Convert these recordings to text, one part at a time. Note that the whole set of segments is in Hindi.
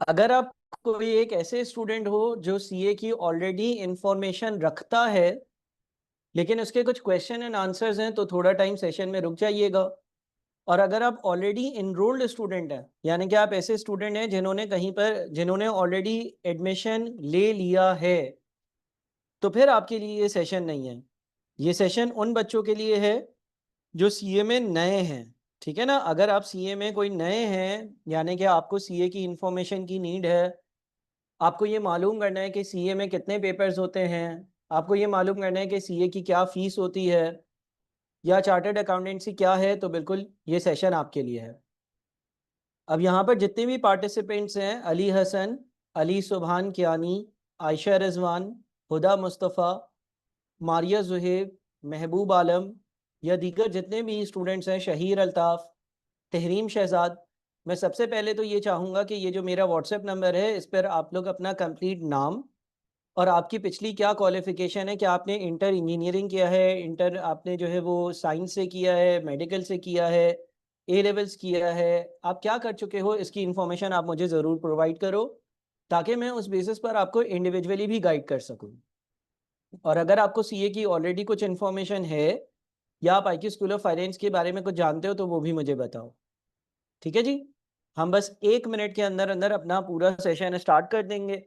अगर आप कोई एक ऐसे स्टूडेंट हो जो सीए की ऑलरेडी इंफॉर्मेशन रखता है, लेकिन उसके कुछ क्वेश्चन एंड आंसर्स हैं, तो थोड़ा टाइम सेशन में रुक जाइएगा। और अगर आप ऑलरेडी इनरोल्ड स्टूडेंट हैं, यानी कि आप ऐसे स्टूडेंट हैं जिन्होंने ऑलरेडी एडमिशन ले लिया है, तो फिर आपके लिए ये सेशन नहीं है। ये सेशन उन बच्चों के लिए है जो सीए में नए हैं। ठीक है ना? अगर आप सीए में कोई नए हैं, यानी कि आपको सीए की इंफॉर्मेशन की नीड है, आपको ये मालूम करना है कि सीए में कितने पेपर्स होते हैं, आपको ये मालूम करना है कि सीए की क्या फ़ीस होती है या चार्टर्ड अकाउंटेंसी क्या है, तो बिल्कुल ये सेशन आपके लिए है। अब यहाँ पर जितने भी पार्टिसिपेंट्स हैं, अली हसन, अली सुबहान कियानी, आयशा रिजवान, हुदा मुस्तफ़ा, मारिया जुहेब, महबूब आलम या दीगर जितने भी स्टूडेंट्स हैं, शहीर अल्ताफ़, तहरीम शहजाद, मैं सबसे पहले तो ये चाहूँगा कि ये जो मेरा व्हाट्सएप नंबर है, इस पर आप लोग अपना कंप्लीट नाम और आपकी पिछली क्या क्वालिफ़िकेशन है, क्या आपने इंटर इंजीनियरिंग किया है, इंटर आपने जो है वो साइंस से किया है, मेडिकल से किया है, ए लेवल्स किया है, आप क्या कर चुके हो, इसकी इन्फॉर्मेशन आप मुझे ज़रूर प्रोवाइड करो, ताकि मैं उस बेसिस पर आपको इंडिविजुअली भी गाइड कर सकूँ। और अगर आपको सीए की ऑलरेडी कुछ इन्फॉर्मेशन है या आप आईक्यू स्कूल ऑफ फाइनेंस के बारे में कुछ जानते हो, तो वो भी मुझे बताओ। ठीक है जी? हम बस 1 मिनट के अंदर-अंदर अपना पूरा सेशन स्टार्ट कर देंगे।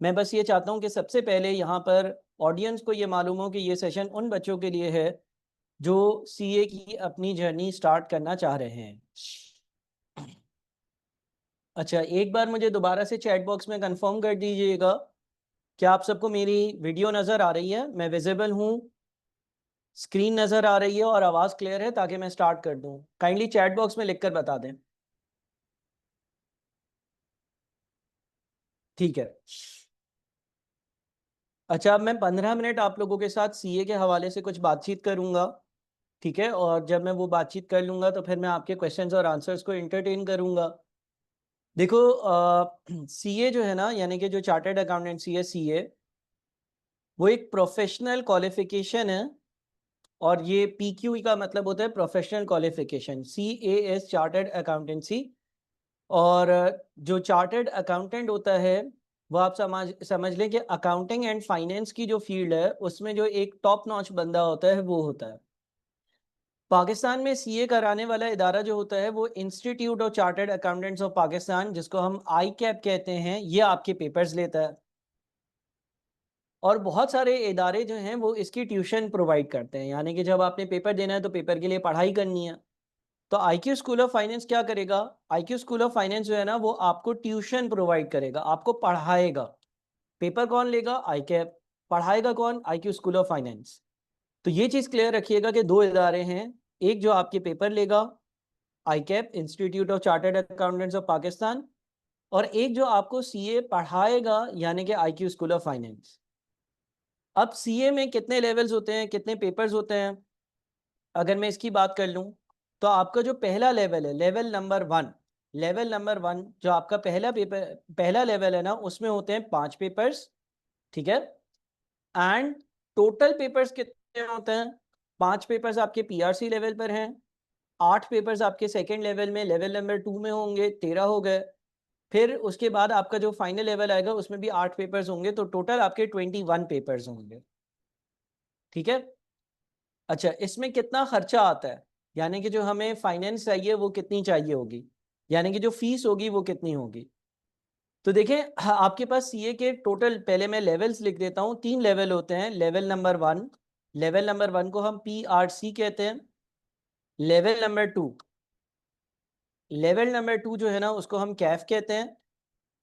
मैं बस ये चाहता हूँ कि सबसे पहले यहाँ पर ऑडियंस को ये मालूम हो कि ये सेशन उन बच्चों के लिए है, जो सीए की अपनी जर्नी स्टार्ट करना चाह रहे हैं। अच्छा, एक बार मुझे दोबारा से चैट बॉक्स में कन्फर्म कर दीजिएगा, क्या आप सबको मेरी वीडियो नज़र आ रही है? मैं विज़िबल हूँ, स्क्रीन नज़र आ रही है और आवाज़ क्लियर है, ताकि मैं स्टार्ट कर दूँ? काइंडली चैट बॉक्स में लिख कर बता दें। ठीक है। अच्छा, अब मैं 15 मिनट आप लोगों के साथ सीए के हवाले से कुछ बातचीत करूँगा, ठीक है? और जब मैं वो बातचीत कर लूँगा, तो फिर मैं आपके क्वेश्चंस और आंसर्स को एंटरटेन करूँगा। देखो, सीए जो है ना, यानी कि जो चार्टर्ड अकाउंटेंसी है सीए, वो एक प्रोफेशनल क्वालिफ़िकेशन है और ये पीक्यू का मतलब होता है professional qualification, CAS chartered accountancy. और जो चार्टर्ड अकाउंटेंट होता है, वो आप समझ लें कि अकाउंटिंग एंड फाइनेंस की जो फ़ील्ड है, उसमें जो एक टॉप नॉच बंदा होता है, वो होता है। पाकिस्तान में सीए कराने वाला इदारा जो होता है, वो institute of chartered accountants of Pakistan, जिसको हम आईकैप कहते हैं, ये आपके पेपर्स लेता है। और बहुत सारे इदारे जो हैं, वो इसकी ट्यूशन प्रोवाइड करते हैं, यानी कि जब आपने पेपर देना है, तो पेपर के लिए पढ़ाई करनी है। तो आईक्यू स्कूल ऑफ फाइनेंस क्या करेगा? आईक्यू स्कूल ऑफ फाइनेंस जो है ना, वो आपको ट्यूशन प्रोवाइड करेगा, आपको पढ़ाएगा। पेपर कौन लेगा? आईकैप। पढ़ाएगा कौन? IQ school of finance. तो ये चीज़ क्लियर रखिएगा कि 2 इदारे हैं, एक जो आपके पेपर लेगा, ICAP institute of chartered accountants of Pakistan, और एक जो आपको सीए पढ़ाएगा, यानी कि आईक्यू स्कूल ऑफ फाइनेंस। अब सीए में कितने लेवल्स होते हैं, कितने पेपर्स होते हैं? अगर मैं इसकी बात कर लूँ, तो आपका जो पहला लेवल है, लेवल नंबर 1 जो आपका पहला लेवल है ना, उसमें होते हैं 5 पेपर्स, ठीक है? एंड टोटल पेपर्स कितने होते हैं? 5 पेपर्स आपके पीआरसी लेवल पर हैं, 8 पेपर्स आपके सेकंड लेवल में, लेवल नंबर 2 में होंगे, 13 हो गए। फिर उसके बाद आपका जो फाइनल लेवल आएगा, उसमें भी 8 पेपर्स होंगे, तो टोटल आपके 21 पेपर्स होंगे, ठीक है? अच्छा, इसमें कितना खर्चा आता है, यानी कि जो हमें फाइनेंस चाहिए वो कितनी चाहिए होगी, यानी कि जो फीस होगी वो कितनी होगी? तो देखें, आपके पास सीए के टोटल, पहले मैं लेवल्स लिख देता हूँ। 3 लेवल होते हैं। लेवल नंबर 1 को हम पीआरसी कहते हैं। लेवल नंबर 2 लेवल नंबर 2 जो है ना, उसको हम कैफ कहते हैं।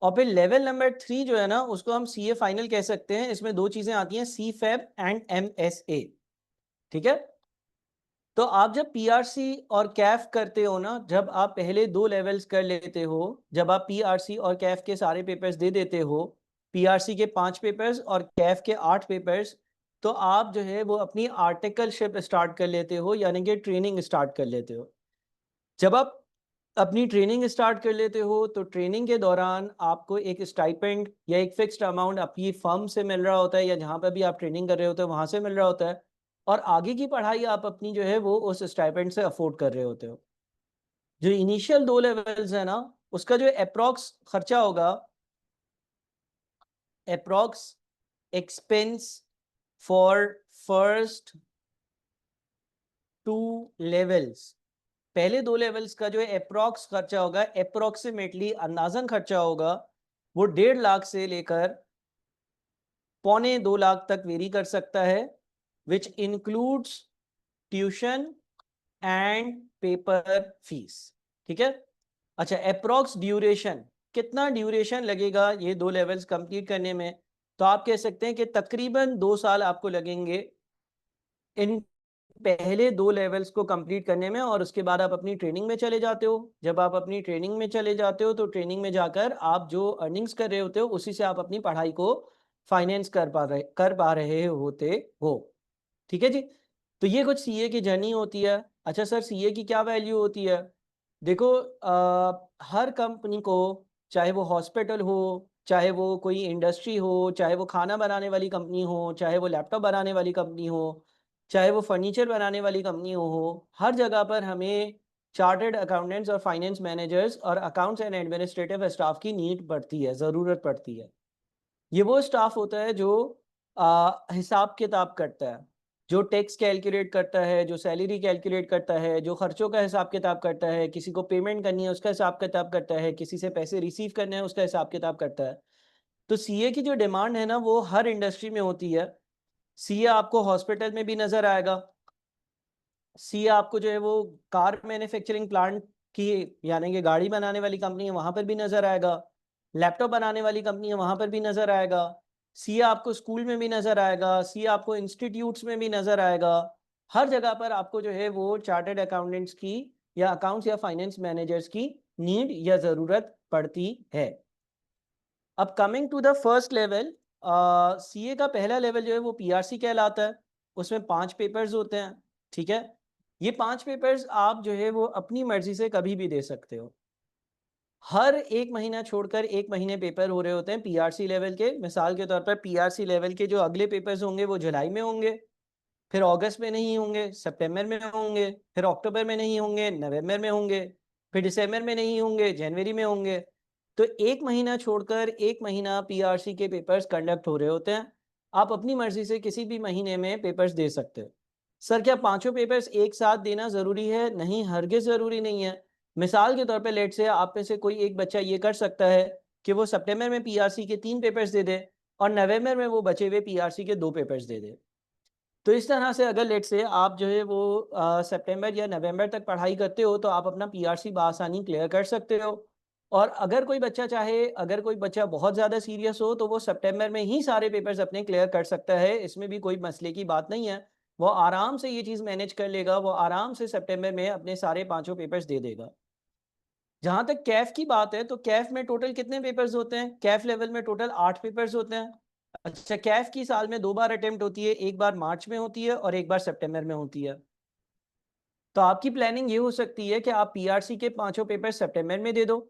और फिर लेवल नंबर 3 जो है ना, उसको हम सीए फाइनल कह सकते हैं। इसमें 2 चीज़ें आती हैं, सी फैब एंड एमएसए, ठीक है? तो आप जब पीआरसी और कैफ करते हो ना, जब आप पहले 2 लेवल्स कर लेते हो, जब आप पीआरसी और कैफ के सारे पेपर्स दे देते हो, पीआरसी के 5 पेपर्स और कैफ के 8 पेपर्स, तो आप जो है वो अपनी आर्टिकलशिप स्टार्ट कर लेते हो, यानी कि ट्रेनिंग स्टार्ट कर लेते हो। जब आप अपनी ट्रेनिंग स्टार्ट कर लेते हो, तो ट्रेनिंग के दौरान आपको एक स्टाइपेंड या एक फिक्स्ड अमाउंट आपकी फर्म से मिल रहा होता है, या जहाँ पर भी आप ट्रेनिंग कर रहे होते हो वहाँ से मिल रहा होता है, और आगे की पढ़ाई आप अपनी जो है वो उस स्टाइपेंड से अफोर्ड कर रहे होते हो। जो इनिशियल 2 लेवल्स है ना, उसका जो अप्रॉक्स खर्चा होगा, approx expense for first 2 levels, पहले 2 लेवल्स का जो अप्रॉक्स खर्चा होगा, अप्रोक्सीमेटली अंदाजन खर्चा होगा, वो 1.5 लाख से लेकर 1.25 लाख तक वेरी कर सकता है, which includes tuition and paper fees. ठीक है। अच्छा, अप्रॉक्स ड्यूरेशन, कितना ड्यूरेशन लगेगा ये 2 लेवल्स कंप्लीट करने में? तो आप कह सकते हैं कि तकरीबन 2 साल आपको लगेंगे इन पहले 2 लेवल्स को कंप्लीट करने में, और उसके बाद आप अपनी ट्रेनिंग में चले जाते हो। जब आप अपनी ट्रेनिंग में चले जाते हो तो ट्रेनिंग में जाकर आप जो अर्निंग्स कर रहे होते हो उसी से आप अपनी पढ़ाई को फाइनेंस कर पा रहे होते हो। ठीक है जी। तो ये कुछ सीए की जर्नी होती है। अच्छा सर, सीए की क्या वैल्यू होती है? देखो, हर कंपनी को, चाहे वो हॉस्पिटल हो, चाहे वो कोई इंडस्ट्री हो, चाहे वो खाना बनाने वाली कंपनी हो, चाहे वो लैपटॉप बनाने वाली कंपनी हो, चाहे वो फर्नीचर बनाने वाली कंपनी हो, हर जगह पर हमें चार्टर्ड अकाउंटेंट्स और फाइनेंस मैनेजर्स और अकाउंट्स एंड एडमिनिस्ट्रेटिव स्टाफ की नीड पड़ती है, ज़रूरत पड़ती है। ये वो स्टाफ होता है जो हिसाब किताब करता है, जो टैक्स कैलकुलेट करता है, जो सैलरी कैलकुलेट करता है, जो खर्चों का हिसाब किताब करता है, किसी को पेमेंट करनी है उसका हिसाब किताब करता है, किसी से पैसे रिसीव करने हैं उसका हिसाब किताब करता है। तो सीए की जो डिमांड है ना, वो हर इंडस्ट्री में होती है। सीए आपको हॉस्पिटल में भी नजर आएगा, सीए आपको जो है वो कार मैन्युफैक्चरिंग प्लांट की, यानी कि गाड़ी बनाने वाली कंपनी है वहां पर भी नजर आएगा, लैपटॉप बनाने वाली कंपनी है वहां पर भी नजर आएगा, सीए आपको स्कूल में भी नजर आएगा, सीए आपको इंस्टीट्यूट्स में भी नजर आएगा। हर जगह पर आपको जो है वो चार्टर्ड अकाउंटेंट्स की या अकाउंट्स या फाइनेंस मैनेजर्स की नीड या ज़रूरत पड़ती है। अब coming to the first level, CA का पहला लेवल जो है वो पीआरसी कहलाता है। उसमें 5 पेपर्स होते हैं। ठीक है। ये 5 पेपर्स आप जो है वो अपनी मर्जी से कभी भी दे सकते हो। हर 1 महीना छोड़कर 1 महीने पेपर हो रहे होते हैं पीआरसी लेवल के। मिसाल के तौर पर पीआरसी लेवल के जो अगले पेपर्स होंगे वो जुलाई में होंगे, फिर अगस्त में नहीं होंगे, सितंबर में होंगे, फिर अक्टूबर में नहीं होंगे, नवंबर में होंगे, फिर दिसंबर में नहीं होंगे, जनवरी में होंगे। तो 1 महीना छोड़कर 1 महीना पीआरसी के पेपर्स कंडक्ट हो रहे होते हैं। आप अपनी मर्जी से किसी भी महीने में पेपर्स दे सकते हो। सर, क्या पांचों पेपर्स एक साथ देना ज़रूरी है? नहीं, हरगिज़ ज़रूरी नहीं है। मिसाल के तौर पे लेट से आप में से कोई एक बच्चा ये कर सकता है कि वो सितंबर में पीआरसी के 3 पेपर्स दे दे और नवंबर में वो बचे हुए पीआरसी के 2 पेपर्स दे दे। तो इस तरह से अगर लेट से आप जो है वो सितंबर या नवंबर तक पढ़ाई करते हो तो आप अपना पीआरसी बआसानी क्लियर कर सकते हो। और अगर कोई बच्चा चाहे, अगर कोई बच्चा बहुत ज़्यादा सीरियस हो तो वो सितंबर में ही सारे पेपर्स अपने क्लियर कर सकता है। इसमें भी कोई मसले की बात नहीं है। वो आराम से ये चीज़ मैनेज कर लेगा, वो आराम से सितंबर में अपने सारे पाँचों पेपर्स दे देगा। जहाँ तक कैफ की बात है तो कैफ में टोटल कितने पेपर्स होते हैं? कैफ लेवल में टोटल 8 पेपर्स होते हैं। अच्छा, कैफ की साल में 2 बार अटेम्प्ट होती है, एक बार मार्च में होती है और एक बार सितंबर में होती है। तो आपकी प्लानिंग ये हो सकती है कि आप पीआरसी के पांचों पेपर सितंबर में दे दो।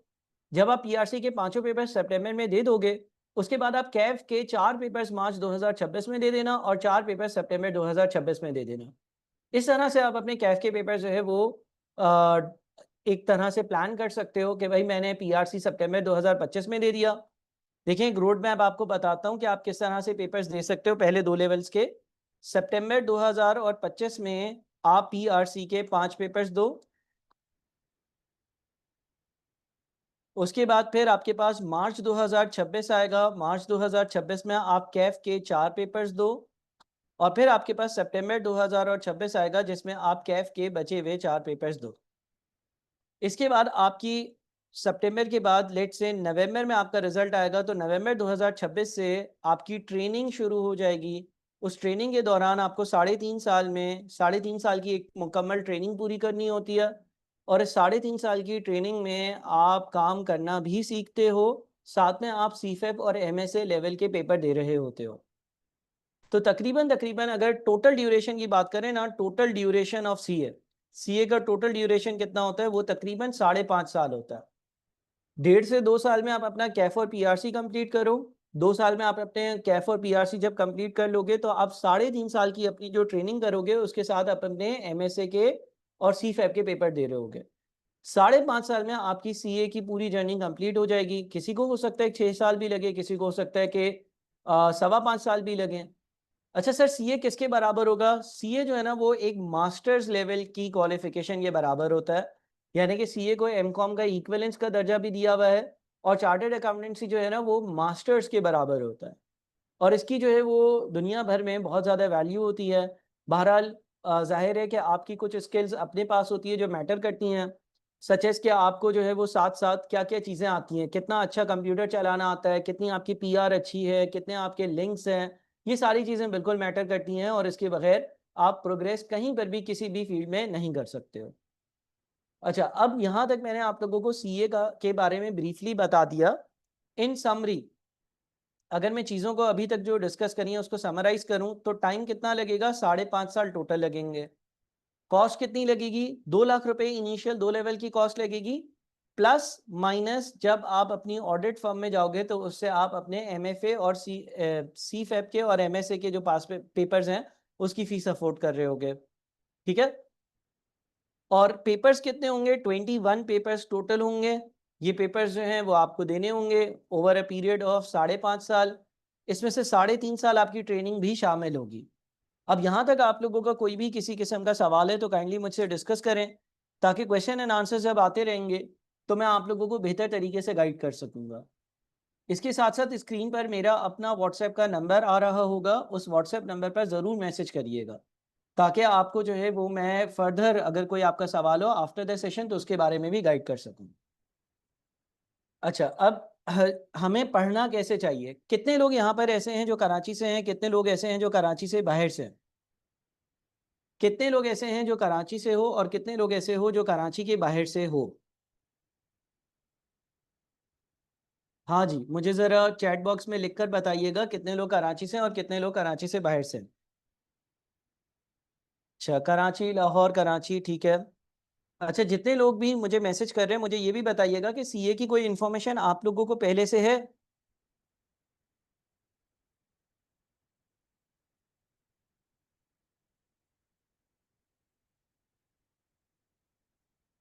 जब आप पीआरसी के पांचों पेपर सितंबर में दे दोगे, उसके बाद आप कैफ के 4 पेपर्स मार्च 2026 में दे देना और 4 पेपर सितंबर 2026 में दे देना। इस तरह से आप अपने कैफ के पेपर जो है वो अ, एक तरह से प्लान कर सकते हो कि भाई मैंने पीआरसी सितंबर 2025 में दे दिया। देखिए, एक रोड मैप आपको बताता हूँ कि आप किस तरह से पेपर्स दे सकते हो पहले 2 लेवल्स के। सितंबर 2025 में आप पीआरसी के 5 पेपर्स दो। उसके बाद फिर आपके पास मार्च 2026 आएगा। मार्च 2026 में आप कैफ के 4 पेपर्स दो और फिर आपके पास सितंबर 2026 आएगा जिसमें आप कैफ के बचे हुए 4 पेपर्स दो। इसके बाद आपकी सितंबर के बाद लेट से नवंबर में आपका रिजल्ट आएगा तो नवंबर 2026 से आपकी ट्रेनिंग शुरू हो जाएगी। उस ट्रेनिंग के दौरान आपको 3.5 साल की एक मुकम्मल ट्रेनिंग पूरी करनी होती है और इस 3.5 साल की ट्रेनिंग में आप काम करना भी सीखते हो। साथ में आप सीफेप और एमएसए लेवल के पेपर दे रहे होते हो। तो तकरीबन तकरीबन अगर टोटल ड्यूरेशन की बात करें ना, total duration of CA, CA का टोटल ड्यूरेशन कितना होता है? वो तकरीबन 5.5 साल होता है। 1.5 से 2 साल में आप अपना कैफ और पीआरसी कंप्लीट करो। 2 साल में आप अपने कैफ और पीआरसी जब कंप्लीट कर लोगे तो आप 3.5 साल की अपनी जो ट्रेनिंग करोगे उसके साथ आप अपने एमएसए के और सीफैप के पेपर दे रहे होगे। 5.5 साल में आपकी सीए की पूरी जर्नी कंप्लीट हो जाएगी। किसी को हो सकता है 6 साल भी लगे, किसी को हो सकता है कि 5.25 साल भी लगे। अच्छा सर, सीए किसके बराबर होगा? सीए जो है ना वो एक मास्टर्स लेवल की क्वालिफिकेशन के बराबर होता है, यानी कि सीए को एमकॉम का इक्विवेलेंस का दर्जा भी दिया हुआ है, और चार्टर्ड अकाउंटेंसी जो है ना वो मास्टर्स के बराबर होता है, और इसकी जो है वो दुनिया भर में बहुत ज़्यादा वैल्यू होती है। बहरहाल जाहिर है कि आपकी कुछ स्किल्स अपने पास होती है जो मैटर करती हैं, सच एज़ कि आपको जो है वो साथ-साथ क्या-क्या चीज़ें आती हैं, कितना अच्छा कंप्यूटर चलाना आता है, कितनी आपकी पीआर अच्छी है, कितने आपके लिंक्स हैं, ये सारी चीज़ें बिल्कुल मैटर करती हैं, और इसके बगैर आप प्रोग्रेस कहीं पर भी किसी भी फील्ड में नहीं कर सकते हो। अच्छा, अब यहाँ तक मैंने आप लोगों को सीए का के बारे में ब्रीफली बता दिया। इन समरी अगर मैं चीज़ों को अभी तक जो डिस्कस करी है उसको समराइज़ करूँ तो टाइम कितना लगेगा? 5.5 साल टोटल लगेंगे। कॉस्ट कितनी लगेगी? 2 लाख रुपए इनिशियल 2 लेवल की कॉस्ट लगेगी, प्लस माइनस जब आप अपनी ऑडिट फर्म में जाओगे तो उससे आप अपने एमएफए और सीफएप के और एमएसए के जो पास पेपर्स हैं उसकी फीस अफोर्ड कर रहे होगे। ठीक है? और पेपर्स कितने होंगे? 21 पेपर्स टोटल होंगे। ये पेपर्स जो हैं वो आपको देने होंगे ओवर अ पीरियड ऑफ 5.5 साल। इसमें से 3.5 साल आपकी ट्रेनिंग भी शामिल होगी। अब यहाँ तक आप लोगों का कोई भी किसी किस्म का सवाल है तो काइंडली मुझसे डिस्कस करें, ताकि क्वेश्चन एंड आंसर जब आते रहेंगे तो मैं आप लोगों को बेहतर तरीके से गाइड कर सकूंगा। इसके साथ साथ स्क्रीन पर मेरा अपना व्हाट्सएप का नंबर आ रहा होगा, उस व्हाट्सएप नंबर पर ज़रूर मैसेज करिएगा, ताकि आपको जो है वो मैं फर्दर अगर कोई आपका सवाल हो आफ्टर द सेशन तो उसके बारे में भी गाइड कर सकूँ। अच्छा, अब हमें पढ़ना कैसे चाहिए? कितने लोग यहाँ पर ऐसे हैं जो कराची से हैं? कितने लोग ऐसे हैं जो कराची से बाहर से हैं? कितने लोग ऐसे हैं जो कराची से हो और कितने लोग ऐसे हो जो कराची के बाहर से हो? हाँ जी, मुझे ज़रा चैट बॉक्स में लिखकर बताइएगा कितने लोग कराची से हैं और कितने लोग कराची से बाहर से हैं। अच्छा, कराची, लाहौर, कराची, ठीक है। अच्छा, जितने लोग भी मुझे मैसेज कर रहे हैं मुझे ये भी बताइएगा कि सीए की कोई इन्फॉर्मेशन आप लोगों को पहले से है?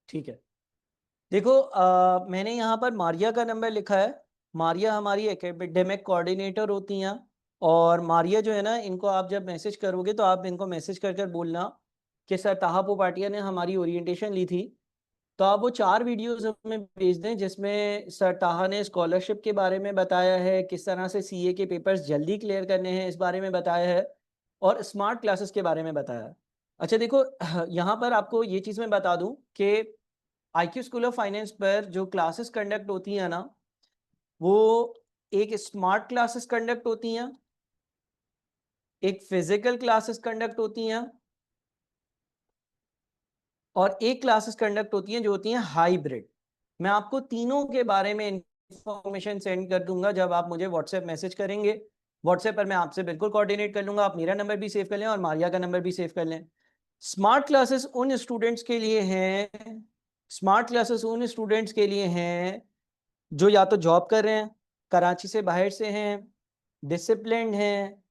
ठीक है। देखो, मैंने यहाँ पर मारिया का नंबर लिखा है। मारिया हमारी एकेडमिक कोऑर्डिनेटर होती हैं, और मारिया जो है ना इनको आप जब मैसेज करोगे तो आप इनको मैसेज कर कर बोलना कि सर ताहा पोपाटिया ने हमारी ओरिएंटेशन ली थी, तो आप वो 4 वीडियोस हमें भेज दें जिसमें सर ताहा ने स्कॉलरशिप के बारे में बताया है, किस तरह से सीए के पेपर्स जल्दी क्लियर करने हैं इस बारे में बताया है, और स्मार्ट क्लासेस के बारे में बताया है। अच्छा देखो, यहाँ पर आपको ये चीज़ मैं बता दूँ कि आईक्यू स्कूल ऑफ फाइनेंस पर जो क्लासेस कंडक्ट होती हैं ना, वो एक स्मार्ट क्लासेस कंडक्ट होती हैं, एक फिजिकल क्लासेस कंडक्ट होती हैं, और एक क्लासेस कंडक्ट होती हैं जो होती हैं हाइब्रिड। मैं आपको तीनों के बारे में इंफॉर्मेशन सेंड कर दूंगा जब आप मुझे व्हाट्सएप मैसेज करेंगे। व्हाट्सएप पर मैं आपसे बिल्कुल कोऑर्डिनेट कर लूंगा, आप मेरा नंबर भी सेव कर लें और मारिया का नंबर भी सेव कर लें। स्मार्ट क्लासेस उन स्टूडेंट्स के लिए हैं, स्मार्ट क्लासेस उन स्टूडेंट्स के लिए हैं जो या तो जॉब कर रहे हैं, कराची से बाहर से हैं, डिसिप्लिन्ड हैं,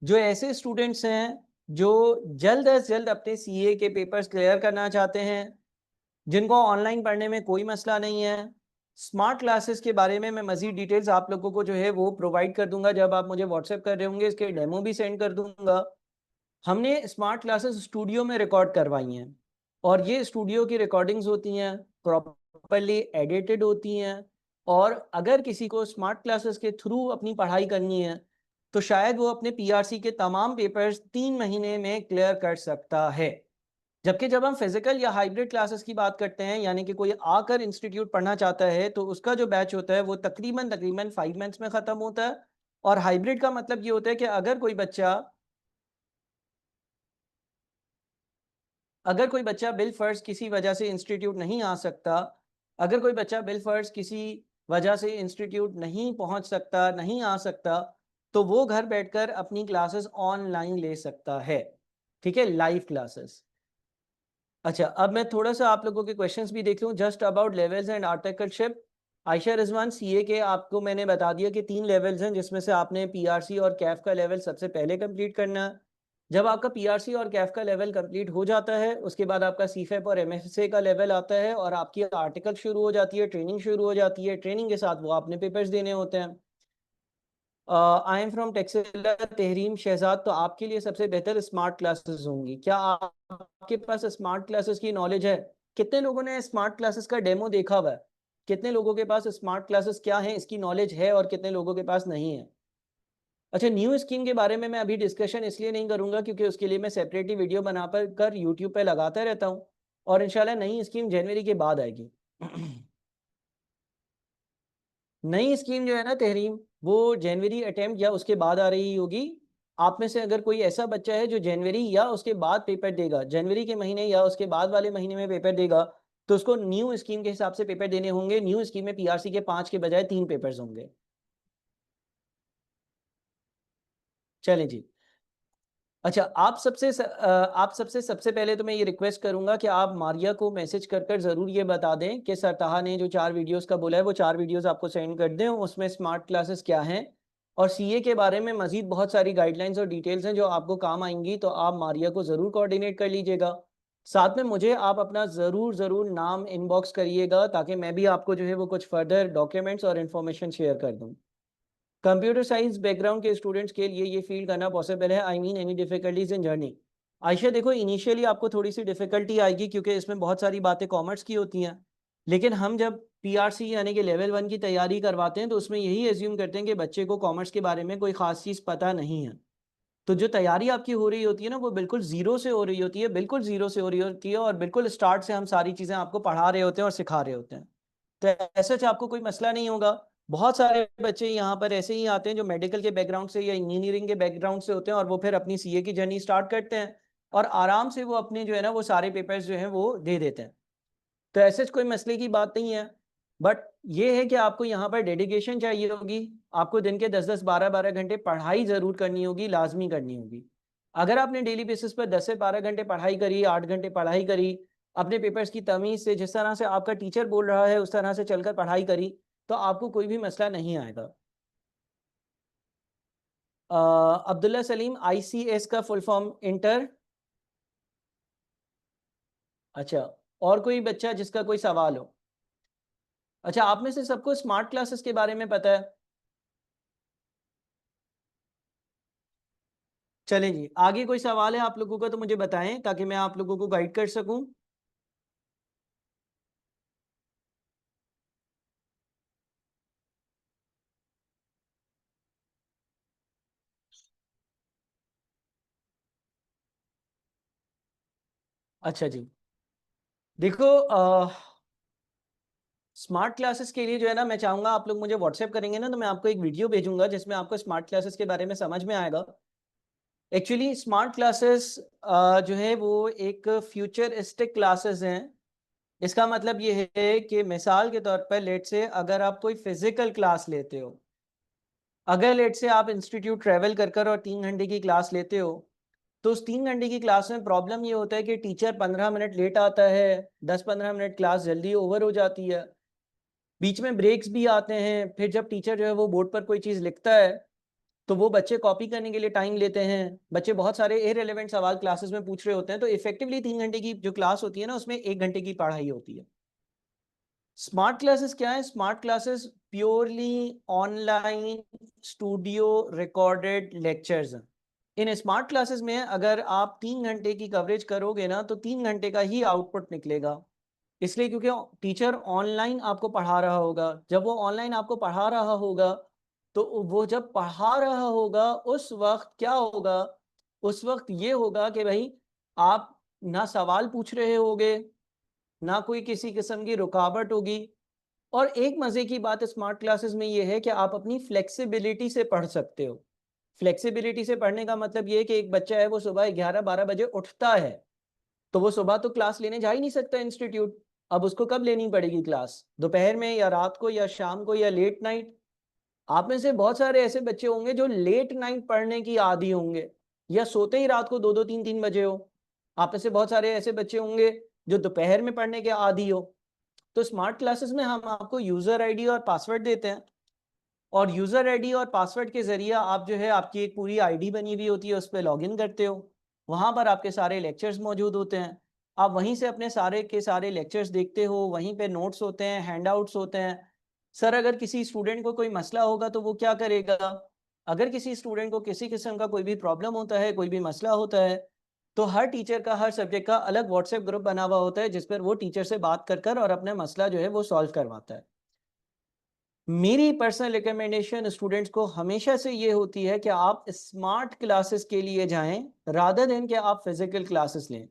जो ऐसे स्टूडेंट्स हैं जो जल्द अज जल्द अपने सीए के पेपर्स क्लियर करना चाहते हैं, जिनको ऑनलाइन पढ़ने में कोई मसला नहीं है। स्मार्ट क्लासेस के बारे में मैं मज़ीद डिटेल्स आप लोगों को जो है वो प्रोवाइड कर दूंगा जब आप मुझे व्हाट्सएप कर रहे होंगे, इसके डेमो भी सेंड कर दूंगा। हमने स्मार्ट क्लासेस स्टूडियो में रिकॉर्ड करवाई हैं, और ये स्टूडियो की रिकॉर्डिंग्स होती हैं, प्रॉपर्ली एडिटेड होती हैं, और अगर किसी को स्मार्ट क्लासेस के थ्रू अपनी पढ़ाई करनी है तो शायद वो अपने पीआरसी के तमाम पेपर्स 3 महीने में क्लियर कर सकता है। जबकि जब हम फिजिकल या हाइब्रिड क्लासेस की बात करते हैं, यानी कि कोई आकर इंस्टीट्यूट पढ़ना चाहता है तो उसका जो बैच होता है वो तकरीबन तकरीबन 5 मंथ्स में ख़त्म होता है। और हाइब्रिड का मतलब ये होता है कि अगर कोई बच्चा बिल फ़र्ज़ किसी वजह से इंस्टीट्यूट नहीं आ सकता, अगर कोई बच्चा बिल फ़र्ज़ किसी वजह से इंस्टीट्यूट नहीं पहुंच सकता, नहीं आ सकता, तो वो घर बैठकर अपनी क्लासेस ऑनलाइन ले सकता है। ठीक है? Live classes. अच्छा, अब मैं थोड़ा-सा आप लोगों के क्वेश्चंस भी देख लूँ just about levels and articleship. Ayesha Rizwan, CA के आपको मैंने बता दिया कि 3 लेवल्स हैं जिसमें से आपने पीआरसी और कैफ का लेवल सबसे पहले कंप्लीट करना है। जब आपका पीआरसी और कैफ का लेवल कंप्लीट हो जाता है, उसके बाद आपका सीफएप और एमएफए का लेवल आता है और आपकी आर्टिकल शुरू हो जाती है, ट्रेनिंग शुरू हो जाती है। ट्रेनिंग के साथ वो आपने पेपर्स देने होते हैं। I am from Taxila Tahreem Shahzad. तो आपके लिए सबसे बेहतर स्मार्ट क्लासेस होंगी। क्या आपके पास स्मार्ट क्लासेस की नॉलेज है? कितने लोगों ने स्मार्ट क्लासेस का डेमो देखा हुआ है? कितने लोगों के पास स्मार्ट क्लासेस क्या है इसकी नॉलेज है और कितने लोगों के पास नहीं है? अच्छा, न्यू स्कीम के बारे में मैं अभी डिस्कशन इसलिए नहीं करूंगा क्योंकि उसके लिए मैं सेपरेटली वीडियो बना कर यूट्यूब पे लगाता रहता हूँ और इंशाल्लाह नई स्कीम जनवरी के बाद आएगी। नई स्कीम जो है ना तहरीम, वो जनवरी अटेम्प्ट या उसके बाद आ रही होगी। आप में से अगर कोई ऐसा बच्चा है जो जनवरी या उसके बाद पेपर देगा, जनवरी के महीने या उसके बाद वाले महीने में पेपर देगा, तो उसको न्यू स्कीम के हिसाब से पेपर देने होंगे। न्यू स्कीम में पीआरसी के 5 के बजाय 3 पेपर्स होंगे। चलें जी। अच्छा, आप सबसे सबसे पहले तो मैं ये रिक्वेस्ट करूंगा कि आप मारिया को मैसेज कर कर ज़रूर ये बता दें कि सरताहा ने जो 4 वीडियोस का बोला है वो 4 वीडियोस आपको सेंड कर दें, उसमें स्मार्ट क्लासेस क्या हैं और सीए के बारे में मजीद बहुत सारी गाइडलाइंस और डिटेल्स हैं जो आपको काम आएंगी। तो आप मारिया को ज़रूर कोऑर्डिनेट कर लीजिएगा। साथ में मुझे आप अपना ज़रूर ज़रूर नाम इनबॉक्स करिएगा ताकि मैं भी आपको जो है वो कुछ फर्दर डॉक्यूमेंट्स और इन्फॉर्मेशन शेयर कर दूँ। कंप्यूटर साइंस बैकग्राउंड के स्टूडेंट्स के लिए ये फील्ड करना पॉसिबल है? I mean any difficulties in journey? Ayesha, देखो इनिशियली आपको थोड़ी सी डिफिकल्टी आएगी क्योंकि इसमें बहुत सारी बातें कॉमर्स की होती हैं। लेकिन हम जब पीआरसी यानी कि लेवल 1 की तैयारी करवाते हैं तो उसमें यही एज्यूम करते हैं कि बच्चे को कॉमर्स के बारे में कोई खास चीज़ पता नहीं है। तो जो तैयारी आपकी हो रही होती है ना वो बिल्कुल ज़ीरो से हो रही होती है, बिल्कुल ज़ीरो से हो रही होती है और बिल्कुल स्टार्ट से हम सारी चीज़ें आपको पढ़ा रहे होते हैं और सिखा रहे होते हैं। तो ऐसा आपको कोई मसला नहीं होगा। बहुत सारे बच्चे यहाँ पर ऐसे ही आते हैं जो मेडिकल के बैकग्राउंड से या इंजीनियरिंग के बैकग्राउंड से होते हैं और वो फिर अपनी सीए की जर्नी स्टार्ट करते हैं और आराम से वो अपने जो है ना वो सारे पेपर्स जो हैं वो दे देते हैं। तो ऐसे कोई मसले की बात नहीं है। बट ये है कि आपको यहाँ पर डेडिकेशन चाहिए होगी। आपको दिन के 10-10 12-12 घंटे पढ़ाई ज़रूर करनी होगी, लाजमी करनी होगी। अगर आपने डेली बेसिस पर 10 से 12 घंटे पढ़ाई करी, 8 घंटे पढ़ाई करी, अपने पेपर्स की तमीज़ से जिस तरह से आपका टीचर बोल रहा है उस तरह से चलकर पढ़ाई करी, तो आपको कोई भी मसला नहीं आएगा। अब्दुल्ला सलीम, आईसीएस का फुल फॉर्म इंटर। अच्छा, और कोई बच्चा जिसका कोई सवाल हो? अच्छा, आप में से सबको स्मार्ट क्लासेस के बारे में पता है? चलें जी, आगे कोई सवाल है आप लोगों का तो मुझे बताएं ताकि मैं आप लोगों को गाइड कर सकूं। अच्छा जी, देखो स्मार्ट क्लासेस के लिए जो है ना मैं चाहूंगा आप लोग मुझे व्हाट्सएप करेंगे ना तो मैं आपको एक वीडियो भेजूंगा जिसमें आपको स्मार्ट क्लासेस के बारे में समझ में आएगा। एक्चुअली स्मार्ट क्लासेस जो है वो एक फ्यूचरिस्टिक क्लासेस हैं। इसका मतलब ये है कि मिसाल के तौर पर लेट से अगर आप कोई फिजिकल क्लास लेते हो, अगर लेट से आप इंस्टीट्यूट ट्रेवल कर कर और 3 घंटे की क्लास लेते हो, तो उस 3 घंटे की क्लास में प्रॉब्लम ये होता है कि टीचर 15 मिनट लेट आता है, 10-15 मिनट क्लास जल्दी ओवर हो जाती है, बीच में ब्रेक्स भी आते हैं। फिर जब टीचर जो है वो बोर्ड पर कोई चीज़ लिखता है तो वो बच्चे कॉपी करने के लिए टाइम लेते हैं। बच्चे बहुत सारे इररिलेवेंट सवाल क्लासेस में पूछ रहे होते हैं, तो इफेक्टिवली 3 घंटे की जो क्लास होती है ना उसमें 1 घंटे की पढ़ाई होती है। स्मार्ट क्लासेस क्या है? Smart classes purely online studio recorded lectures हैं। इन स्मार्ट क्लासेस में अगर आप 3 घंटे की कवरेज करोगे ना तो 3 घंटे का ही आउटपुट निकलेगा। इसलिए क्योंकि टीचर ऑनलाइन आपको पढ़ा रहा होगा। जब वो ऑनलाइन आपको पढ़ा रहा होगा तो वो जब पढ़ा रहा होगा उस वक्त क्या होगा? उस वक्त ये होगा कि भाई आप ना सवाल पूछ रहे होगे, ना कोई किसी किस्म की रुकावट होगी। और एक मजे की बात स्मार्ट क्लासेस में ये है कि आप अपनी फ्लेक्सिबिलिटी से पढ़ सकते हो। फ्लेक्सिबिलिटी से पढ़ने का मतलब ये है कि एक बच्चा है वो सुबह 11-12 बजे उठता है, तो वो सुबह तो क्लास लेने जा ही नहीं सकता इंस्टीट्यूट। अब उसको कब लेनी पड़ेगी क्लास? दोपहर में या रात को या शाम को या लेट नाइट? आप में से बहुत सारे ऐसे बच्चे होंगे जो लेट नाइट पढ़ने की आदी होंगे या सोते ही रात को 2-2 3-3 बजे हो। आप में से बहुत सारे ऐसे बच्चे होंगे जो दोपहर में पढ़ने के आदी हो। तो स्मार्ट क्लासेस में हम आपको यूजर आईडी और पासवर्ड देते हैं और यूजर आईडी और पासवर्ड के जरिए आप जो है आपकी एक पूरी आईडी बनी हुई होती है, उस पर लॉगिन करते हो। वहां पर आपके सारे लेक्चर्स मौजूद होते हैं। आप वहीं से अपने सारे के सारे लेक्चर्स देखते हो, वहीं पे नोट्स होते हैं, हैंडआउट्स होते हैं। सर अगर किसी स्टूडेंट को कोई मसला होगा तो वो क्या करेगा? अगर किसी स्टूडेंट को किसी किस्म का कोई भी प्रॉब्लम होता है, कोई भी मसला होता है, तो हर टीचर का हर सब्जेक्ट का अलग व्हाट्सएप ग्रुप बना हुआ होता है जिस पर वो टीचर से बात कर कर और अपना मसला जो है वो सॉल्व करवाता है। मेरी पर्सनल रिकमेंडेशन स्टूडेंट्स को हमेशा से ये होती है कि आप स्मार्ट क्लासेस के लिए जाएं रादर देन कि आप फिजिकल क्लासेस लें।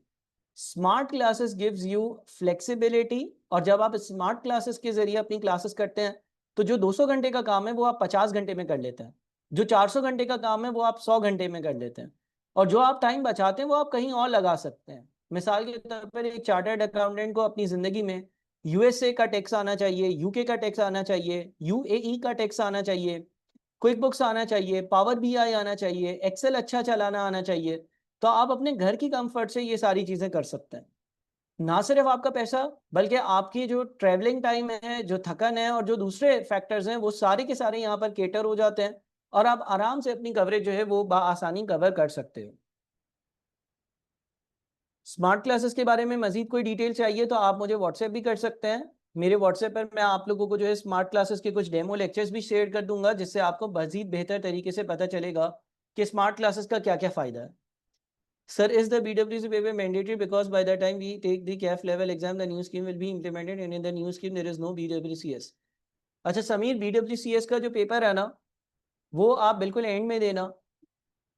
Smart classes gives you flexibility, और जब आप स्मार्ट क्लासेस के जरिए अपनी क्लासेस करते हैं तो जो 200 घंटे का काम है वो आप 50 घंटे में कर लेते हैं, जो 400 घंटे का काम है वो आप 100 घंटे में कर लेते हैं, और जो आप टाइम बचाते हैं वो आप कहीं और लगा सकते हैं। मिसाल के तौर पर एक चार्टर्ड अकाउंटेंट को अपनी ज़िंदगी में यूएसए का टैक्स आना चाहिए, यूके का टैक्स आना चाहिए, यूएई का टैक्स आना चाहिए, क्विक बुक्स आना चाहिए, पावर बीआई आना चाहिए, एक्सेल अच्छा चलाना आना चाहिए, तो आप अपने घर की कंफर्ट से ये सारी चीज़ें कर सकते हैं। ना सिर्फ आपका पैसा, बल्कि आपकी जो ट्रैवलिंग टाइम है, जो थकन है और जो दूसरे फैक्टर्स हैं वो सारे के सारे यहाँ पर केटर हो जाते हैं, और आप आराम से अपनी कवरेज जो है वो आसानी कवर कर सकते हो। स्मार्ट क्लासेस के बारे में मजीद कोई डिटेल चाहिए तो आप मुझे व्हाट्सएप भी कर सकते हैं। मेरे व्हाट्सएप पर मैं आप लोगों को जो है स्मार्ट क्लासेस के कुछ डेमो लेक्चर्स भी शेयर कर दूंगा, जिससे आपको मजीद बेहतर तरीके से पता चलेगा कि स्मार्ट क्लासेस का क्या क्या फ़ायदा है। Sir, is the BWC paper mandatory? Because by the time we take the CAF level exam, the new scheme will be implemented, and in the new scheme there is no BWCS. अच्छा समीर, BWCS का जो पेपर है ना वो आप बिल्कुल एंड में देना।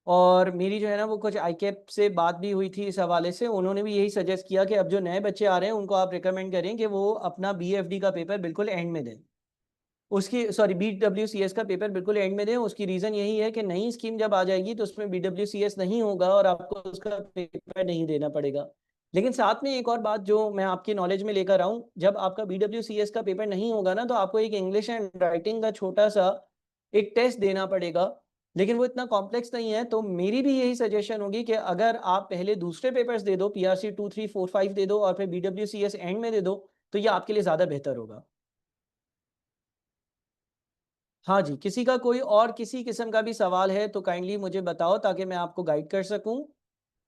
और मेरी जो है ना वो कुछ आईकेप से बात भी हुई थी इस हवाले से, उन्होंने भी यही सजेस्ट किया कि अब जो नए बच्चे आ रहे हैं उनको आप रिकमेंड करें कि वो अपना BFD का पेपर बिल्कुल एंड में दें। उसकी सॉरी BWCS का पेपर बिल्कुल एंड में दें। उसकी रीज़न यही है कि नई स्कीम जब आ जाएगी तो उसमें BWCS नहीं होगा और आपको उसका पेपर नहीं देना पड़ेगा। लेकिन साथ में एक और बात जो मैं आपकी नॉलेज में लेकर आऊँ, जब आपका BWCS का पेपर नहीं होगा ना तो आपको एक इंग्लिश एंड राइटिंग का छोटा सा एक टेस्ट देना पड़ेगा, लेकिन वो इतना कॉम्प्लेक्स नहीं है। तो मेरी भी यही सजेशन होगी कि अगर आप पहले दूसरे पेपर्स दे दो, PRC 2, 3, 4, 5 दे दो और फिर BWCS एंड में दे दो, तो ये आपके लिए ज़्यादा बेहतर होगा। हाँ जी, किसी का कोई और किसी किस्म का भी सवाल है तो काइंडली मुझे बताओ ताकि मैं आपको गाइड कर सकूं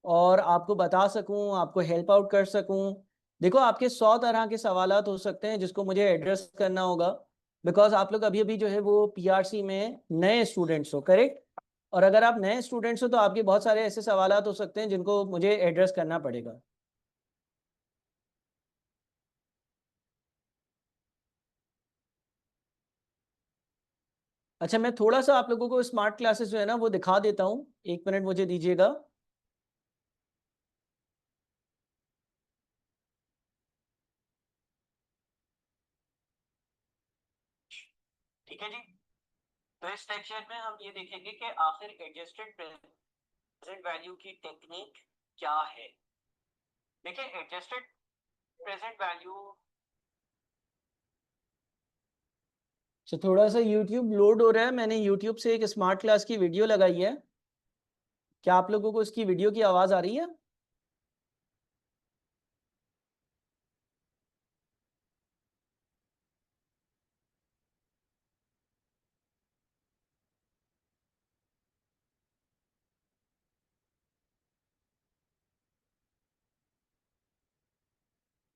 और आपको बता सकूं, आपको हेल्प आउट कर सकूं। देखो, आपके 100 तरह के सवालात हो सकते हैं जिसको मुझे एड्रेस करना होगा, बिकॉज आप लोग अभी अभी जो है वो पीआरसी में नए स्टूडेंट्स हो, करेक्ट? और अगर आप नए स्टूडेंट्स हो तो आपके बहुत सारे ऐसे सवालात हो सकते हैं जिनको मुझे एड्रेस करना पड़ेगा। अच्छा, मैं थोड़ा सा आप लोगों को स्मार्ट क्लासेस जो है ना वो दिखा देता हूँ, 1 मिनट मुझे दीजिएगा। ठीक है जी, तो इस सेक्शन में हम ये देखेंगे कि आखिर एडजस्टेड प्रेजेंट वैल्यू की टेक्निक क्या है। देखिए, एडजस्टेड प्रेजेंट वैल्यू से थोड़ा सा YouTube लोड हो रहा है। मैंने YouTube से एक स्मार्ट क्लास की वीडियो लगाई है। क्या आप लोगों को इसकी वीडियो की आवाज़ आ रही है?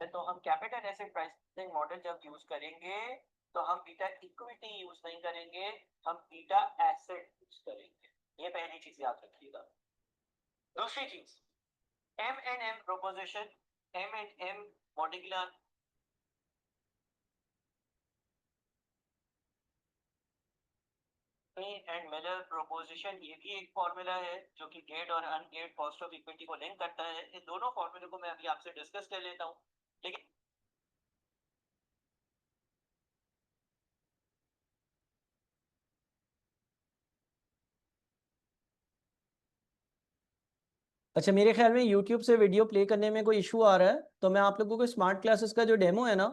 तो हम कैपिटल एसेट प्राइसिंग मॉडल जब यूज करेंगे तो हम बीटा इक्विटी यूज नहीं करेंगे, हम बीटा एसेट यूज करेंगे। ये पहली चीज याद रखिएगा। दूसरी चीज, M&M proposition, M&M Modigliani and Miller proposition, ये भी एक फॉर्मूला है जो कि गेट और अनगेट कॉस्ट ऑफ इक्विटी को लिंक करता है। इन दोनों फॉर्मूले को मैं अभी आपसे डिस्कस कर लेता हूँ। लेकिन अच्छा, मेरे ख्याल में YouTube से वीडियो प्ले करने में कोई इशू आ रहा है, तो मैं आप लोगों को स्मार्ट क्लासेस का जो डेमो है ना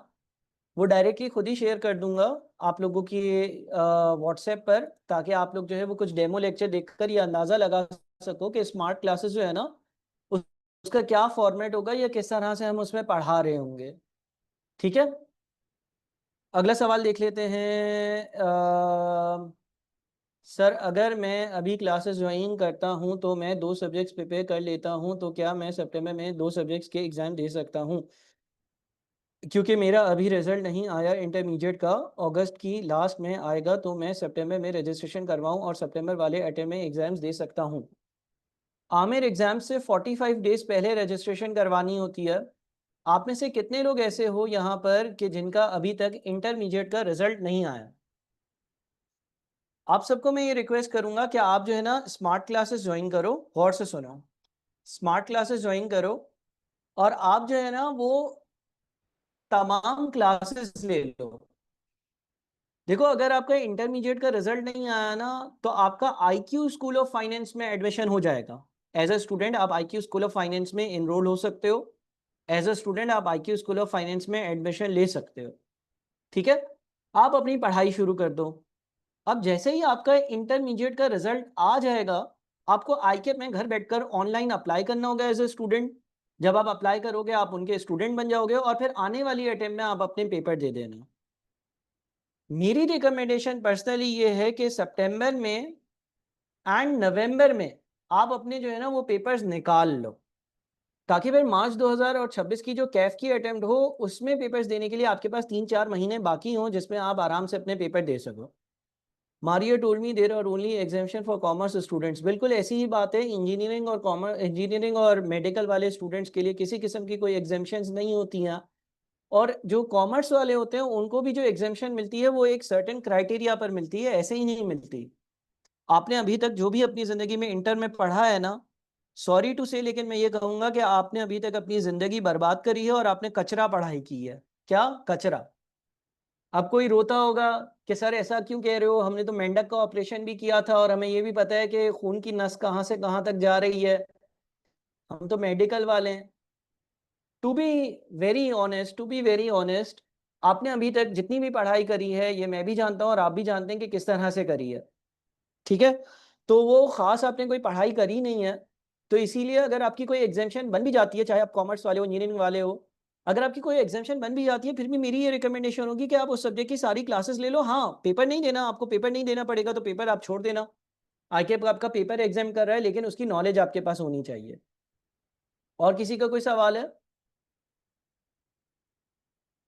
वो डायरेक्टली खुद ही शेयर कर दूंगा आप लोगों की व्हाट्सएप पर, ताकि आप लोग जो है वो कुछ डेमो लेक्चर देखकर ये अंदाज़ा लगा सको कि स्मार्ट क्लासेस जो है ना उसका क्या फॉर्मेट होगा या किस तरह से हम उसमें पढ़ा रहे होंगे। ठीक है, अगला सवाल देख लेते हैं। सर, अगर मैं अभी क्लासेस ज्वाइन करता हूं तो मैं 2 सब्जेक्ट्स प्रिपेयर कर लेता हूं, तो क्या मैं सितंबर में 2 सब्जेक्ट्स के एग्ज़ाम दे सकता हूं? क्योंकि मेरा अभी रिजल्ट नहीं आया इंटरमीडिएट का, अगस्त की लास्ट में आएगा, तो मैं सितंबर में रजिस्ट्रेशन करवाऊं और सितंबर वाले अटेम्प्ट में एग्जाम्स दे सकता हूं। आमिर एग्जाम से 45 डेज पहले रजिस्ट्रेशन करवानी होती है। आप में से कितने लोग ऐसे हो यहाँ पर कि जिनका अभी तक इंटरमीडिएट का रिजल्ट नहीं आया? आप सबको मैं ये रिक्वेस्ट करूंगा कि आप जो है ना स्मार्ट क्लासेस ज्वाइन करो, गौर से सुनो, स्मार्ट क्लासेस ज्वाइन करो और आप जो है ना वो तमाम क्लासेस ले लो। देखो, अगर आपका इंटरमीडिएट का रिजल्ट नहीं आया ना, तो आपका आईक्यू स्कूल ऑफ फाइनेंस में एडमिशन हो जाएगा। एज अ स्टूडेंट आप आईक्यू स्कूल ऑफ फाइनेंस में इनरोल हो सकते हो। एज अ स्टूडेंट आप आईक्यू स्कूल ऑफ फाइनेंस में एडमिशन ले सकते हो। ठीक है, आप अपनी पढ़ाई शुरू कर दो। अब जैसे ही आपका इंटरमीडिएट का रिजल्ट आ जाएगा, आपको आईके में घर बैठकर ऑनलाइन अप्लाई करना होगा एज ए स्टूडेंट। जब आप अप्लाई करोगे, आप उनके स्टूडेंट बन जाओगे और फिर आने वाली अटेम्प्ट में आप अपने पेपर दे देना। मेरी रिकमेंडेशन पर्सनली ये है कि सितंबर में एंड नवंबर में आप अपने जो है ना वो पेपर्स निकाल लो, ताकि फिर मार्च 2026 की जो कैफ की अटेम्प्ट हो उसमें पेपर्स देने के लिए आपके पास 3-4 महीने बाकी हों, जिसमें आप आराम से अपने पेपर दे सको। Mario told me there are only examination for commerce students. बिल्कुल ऐसी ही बात है, इंजीनियरिंग और कॉमर्स, इंजीनियरिंग और मेडिकल वाले स्टूडेंट्स के लिए किसी किस्म की कोई एग्जामेशंस नहीं होती हैं। और जो कॉमर्स वाले होते हैं उनको भी जो एग्जामेशन मिलती है वो एक सर्टेन क्राइटेरिया पर मिलती है, ऐसे ही नहीं मिलती। आपने अभी तक जो भी अपनी ज़िंदगी में इंटर में पढ़ा है ना, सॉरी टू से, लेकिन मैं ये कहूँगा कि आपने अभी तक अपनी ज़िंदगी बर्बाद करी है और आपने कचरा पढ़ाई की है। क्या कचरा? अब कोई रोता होगा कि सर ऐसा क्यों कह रहे हो, हमने तो मेंढक का ऑपरेशन भी किया था और हमें ये भी पता है कि खून की नस कहाँ से कहाँ तक जा रही है, हम तो मेडिकल वाले हैं। टू बी वेरी ऑनेस्ट, आपने अभी तक जितनी भी पढ़ाई करी है, ये मैं भी जानता हूँ और आप भी जानते हैं कि किस तरह से करी है। ठीक है, तो वो खास आपने कोई पढ़ाई करी नहीं है। तो इसीलिए अगर आपकी कोई एग्जामेशन बन भी जाती है, चाहे आप कॉमर्स वाले हो, इंजीनियरिंग वाले हो, अगर आपकी कोई एग्जामेशन बन भी जाती है, फिर भी मेरी ये रिकमेंडेशन होगी कि आप उस सब्जेक्ट की सारी क्लासेस ले लो। हाँ, पेपर नहीं देना, आपको पेपर नहीं देना पड़ेगा, तो पेपर आप छोड़ देना। आके आपका पेपर एग्जाम कर रहा है, लेकिन उसकी नॉलेज आपके पास होनी चाहिए। और किसी का कोई सवाल है?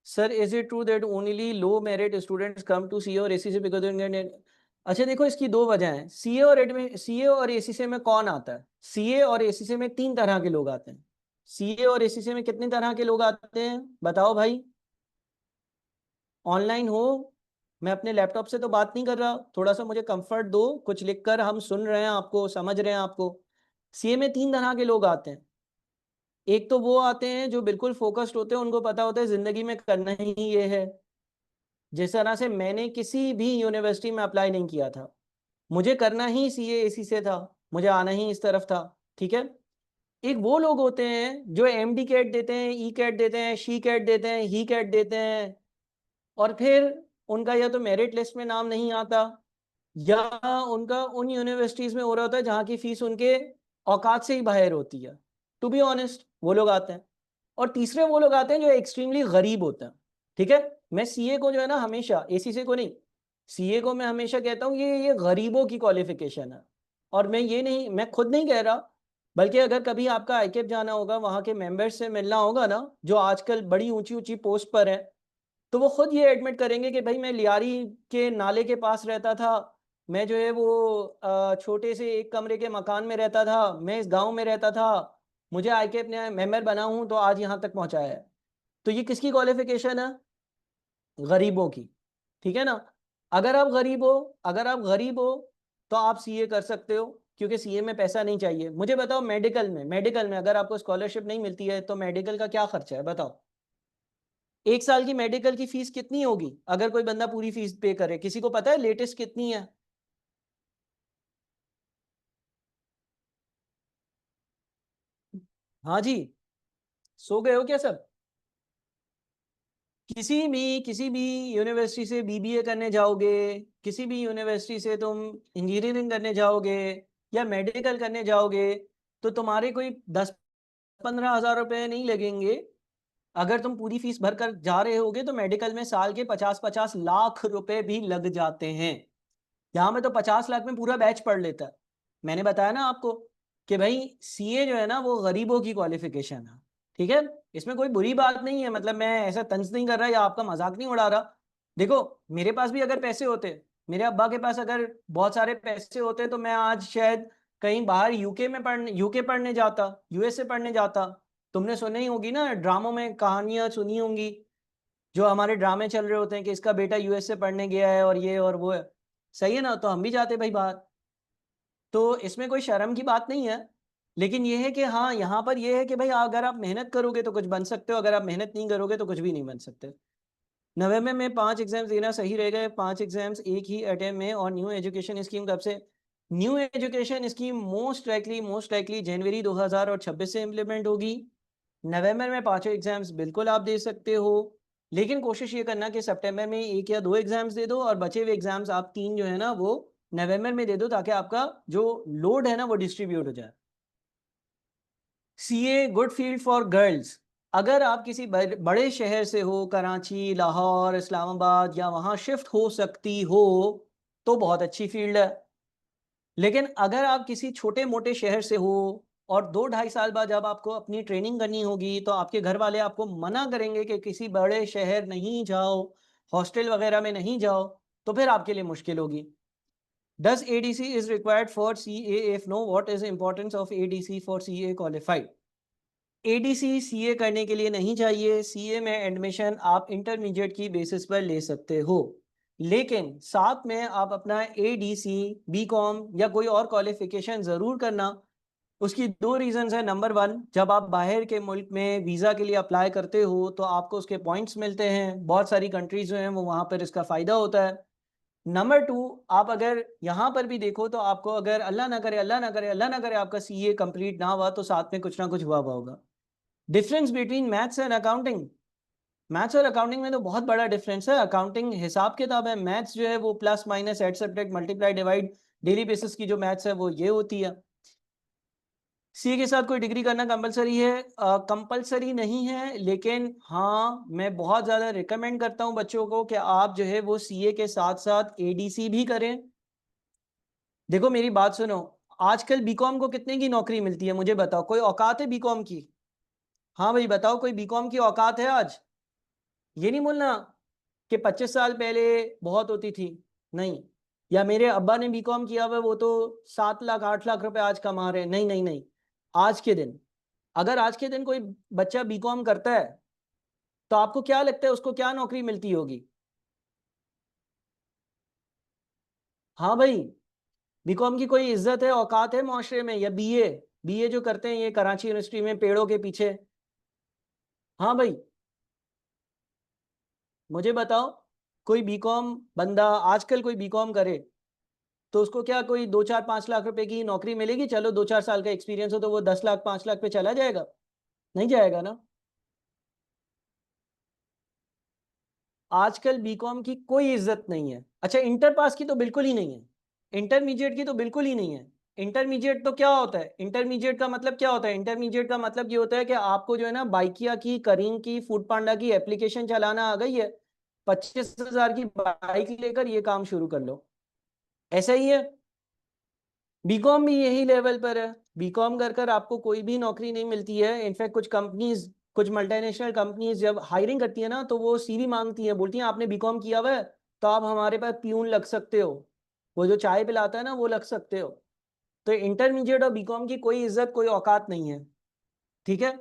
Sir, is it true that only low merit students come to CA और एसीसी बिकॉज? अच्छा देखो, इसकी दो वजह हैं। सीए और एसीसी में कौन आता है? सीए और एसीसी में तीन तरह के लोग आते हैं। सीए और एसीसी में कितने तरह के लोग आते हैं बताओ भाई? ऑनलाइन हो, मैं अपने लैपटॉप से तो बात नहीं कर रहा, थोड़ा सा मुझे कंफर्ट दो, कुछ लिखकर हम सुन रहे हैं आपको, समझ रहे हैं आपको। सीए में तीन तरह के लोग आते हैं। एक तो वो आते हैं जो बिल्कुल फोकस्ड होते हैं, उनको पता होता है जिंदगी में करना ही ये है। जिस तरह से मैंने किसी भी यूनिवर्सिटी में अप्लाई नहीं किया था, मुझे करना ही सीए एसी से था, मुझे आना ही इस तरफ था। ठीक है, एक वो लोग होते हैं जो एमडी कैट देते हैं, ई कैट देते हैं, शी कैट देते हैं, ही कैट देते हैं, और फिर उनका या तो मेरिट लिस्ट में नाम नहीं आता, या उनका उन यूनिवर्सिटीज में हो रहा होता है जहाँ की फीस उनके औकात से ही बाहर होती है। टू बी ऑनेस्ट, वो लोग आते हैं। और तीसरे वो लोग आते हैं जो एक्सट्रीमली गरीब होते हैं। ठीक है, मैं सीए को जो है ना हमेशा, एसीसी को नहीं, सीए को मैं हमेशा कहता हूँ ये गरीबों की क्वालिफिकेशन है। और मैं ये नहीं, मैं खुद नहीं कह रहा, बल्कि अगर कभी आपका आईकेप जाना होगा, वहाँ के मेंबर्स से मिलना होगा ना, जो आजकल बड़ी ऊंची ऊंची पोस्ट पर हैं, तो वो खुद ये एडमिट करेंगे कि भाई मैं लियारी के नाले के पास रहता था, मैं जो है वो छोटे से एक कमरे के मकान में रहता था, मैं इस गांव में रहता था, मुझे आईके अपने मेंबर बना हूं तो आज यहाँ तक पहुंचाया है। तो ये किसकी क्वालिफिकेशन है? गरीबों की। ठीक है ना? अगर आप गरीब हो, अगर आप गरीब हो तो आप सीए कर सकते हो, क्योंकि सीए में पैसा नहीं चाहिए। मुझे बताओ, मेडिकल में अगर आपको स्कॉलरशिप नहीं मिलती है तो मेडिकल का क्या खर्चा है बताओ? एक साल की मेडिकल की फीस कितनी होगी अगर कोई बंदा पूरी फीस पे करे? किसी को पता है लेटेस्ट कितनी है? हाँ जी, सो गए हो क्या सब? किसी भी यूनिवर्सिटी से बीबीए करने जाओगे, किसी भी यूनिवर्सिटी से तुम इंजीनियरिंग करने जाओगे या मेडिकल करने जाओगे, तो तुम्हारे कोई 10-15 हज़ार रुपए नहीं लगेंगे। अगर तुम पूरी फीस भर कर जा रहे होगे तो मेडिकल में साल के 50-50 लाख रुपए भी लग जाते हैं। यहाँ में तो 50 लाख में पूरा बैच पढ़ लेता है। मैंने बताया ना आपको कि भाई सीए जो है ना वो गरीबों की क्वालिफिकेशन है। ठीक है, इसमें कोई बुरी बात नहीं है, मतलब मैं ऐसा तंज नहीं कर रहा या आपका मजाक नहीं उड़ा रहा। देखो, मेरे पास भी अगर पैसे होते, मेरे अब्बा के पास अगर बहुत सारे पैसे होते, तो मैं आज शायद कहीं बाहर यूके पढ़ने जाता, यूएसए पढ़ने जाता। तुमने सुनी होगी ना ड्रामों में, कहानियां सुनी होंगी, जो हमारे ड्रामे चल रहे होते हैं कि इसका बेटा यूएसए पढ़ने गया है और ये और वो है। सही है ना, तो हम भी जाते भाई बाहर। तो इसमें कोई शर्म की बात नहीं है। लेकिन ये है कि हाँ, यहाँ पर ये है कि भाई अगर आप मेहनत करोगे तो कुछ बन सकते हो, अगर आप मेहनत नहीं करोगे तो कुछ भी नहीं बन सकते। नवंबर में 5 एग्जाम्स देना सही रहेगा, 5 एग्जाम्स एक ही अटेम्प्ट में। और न्यू एजुकेशन स्कीम कब से? New education scheme most likely जनवरी 2026 से इम्प्लीमेंट होगी। नवंबर में पांचों एग्जाम्स बिल्कुल आप दे सकते हो, लेकिन कोशिश ये करना कि सितंबर में एक या दो एग्जाम्स दे दो, और बचे हुए एग्जाम्स आप 3 जो है ना वो नवंबर में दे दो, ताकि आपका जो लोड है ना वो डिस्ट्रीब्यूट हो जाए। CA good field for girls. अगर आप किसी बड़े शहर से हो, कराची, लाहौर, इस्लामाबाद, या वहां शिफ्ट हो सकती हो, तो बहुत अच्छी फील्ड है। लेकिन अगर आप किसी छोटे मोटे शहर से हो और 2-2.5 साल बाद जब आपको अपनी ट्रेनिंग करनी होगी, तो आपके घर वाले आपको मना करेंगे कि किसी बड़े शहर नहीं जाओ, हॉस्टल वगैरह में नहीं जाओ, तो फिर आपके लिए मुश्किल होगी। Does ADC is required for CA? If no, what is the importance of ADC for CA qualified? ADC CA करने के लिए नहीं चाहिए। CA में एडमिशन आप इंटरमीडिएट की बेसिस पर ले सकते हो, लेकिन साथ में आप अपना ADC, BCom या कोई और क्वालिफिकेशन ज़रूर करना। उसकी 2 रीजंस है। नंबर 1, जब आप बाहर के मुल्क में वीज़ा के लिए अप्लाई करते हो तो आपको उसके पॉइंट्स मिलते हैं। बहुत सारी कंट्रीज जो हैं वो वहाँ पर इसका फ़ायदा होता है। नंबर 2, आप अगर यहाँ पर भी देखो तो आपको अगर अल्लाह ना करे आपका CA कंप्लीट ना हुआ, तो साथ में कुछ ना कुछ हुआ होगा। Difference between maths and accounting. Maths और अकाउंटिंग में तो बहुत बड़ा डिफरेंस है। अकाउंटिंग हिसाब किताब है, मैथ्स जो है वो plus minus add subtract multiply divide, daily basis की जो मैथ्स है वो ये होती है। सीए के साथ कोई डिग्री करना कंपलसरी है? कंपलसरी नहीं है, लेकिन हाँ मैं बहुत ज़्यादा रिकमेंड करता हूँ बच्चों को कि आप जो है वो सीए के साथ साथ एडीसी भी करें। देखो मेरी बात सुनो, आजकल बीकॉम को कितने की नौकरी मिलती है मुझे बताओ, कोई औकात है बीकॉम की? हाँ भाई बताओ, कोई बीकॉम की औकात है आज? ये नहीं बोलना कि 25 साल पहले बहुत होती थी, नहीं। या मेरे अब्बा ने बीकॉम किया हुआ, वो तो 7 लाख 8 लाख रुपए आज कमा रहे हैं, नहीं नहीं नहीं। आज के दिन, अगर आज के दिन कोई बच्चा बीकॉम करता है, तो आपको क्या लगता है उसको क्या नौकरी मिलती होगी? हाँ भाई, बीकॉम की कोई इज्जत है, औकात है मुआशरे में? या बीए, बीए जो करते हैं ये कराची यूनिवर्सिटी में पेड़ों के पीछे। हाँ भाई, मुझे बताओ, कोई बीकॉम बंदा आजकल कोई बीकॉम करे तो उसको क्या कोई 2-4-5 लाख रुपए की नौकरी मिलेगी? चलो 2-4 साल का एक्सपीरियंस हो तो वो 10 लाख 5 लाख पे चला जाएगा? नहीं जाएगा ना। आजकल बीकॉम की कोई इज्जत नहीं है। अच्छा, इंटर पास की तो बिल्कुल ही नहीं है, इंटरमीडिएट की तो बिल्कुल ही नहीं है। इंटरमीडिएट तो क्या होता है? इंटरमीडिएट का मतलब क्या होता है? इंटरमीडिएट का मतलब ये होता है कि आपको जो है ना बाइकिया की, करीम की, फूड पांडा की एप्लीकेशन चलाना आ गई है, 25,000 की बाइक लेकर ये काम शुरू कर लो। ऐसा ही है, बीकॉम भी यही लेवल पर है। बीकॉम कर कर आपको कोई भी नौकरी नहीं मिलती है। इनफैक्ट कुछ कंपनीज, कुछ मल्टीनेशनल कंपनीज जब हायरिंग करती है ना, तो वो सीवी मांगती है, बोलती हैं आपने बीकॉम किया हुआ है तो आप हमारे पास प्यून लग सकते हो, वो जो चाय पिलाता है ना वो लग सकते हो। तो इंटरमीडिएट और बीकॉम की कोई इज्जत, कोई औकात नहीं है। ठीक है,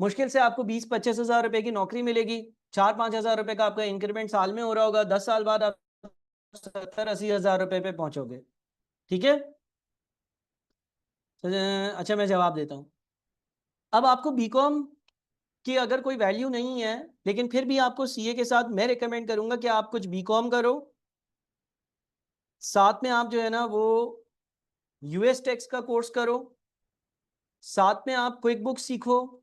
मुश्किल से आपको 20-25 हज़ार रुपए की नौकरी मिलेगी, 4-5 हज़ार रुपए का आपका इंक्रीमेंट साल में हो रहा होगा, 10 साल बाद आप 70-80 हज़ार रुपए पे पहुंचोगे। ठीक है। अच्छा मैं जवाब देता हूँ। अब आपको बीकॉम की अगर कोई वैल्यू नहीं है, लेकिन फिर भी आपको सीए के साथ मैं रिकमेंड करूंगा कि आप कुछ बीकॉम करो, साथ में आप जो है ना वो यूएस टैक्स का कोर्स करो, साथ में आप क्विक बुक सीखो,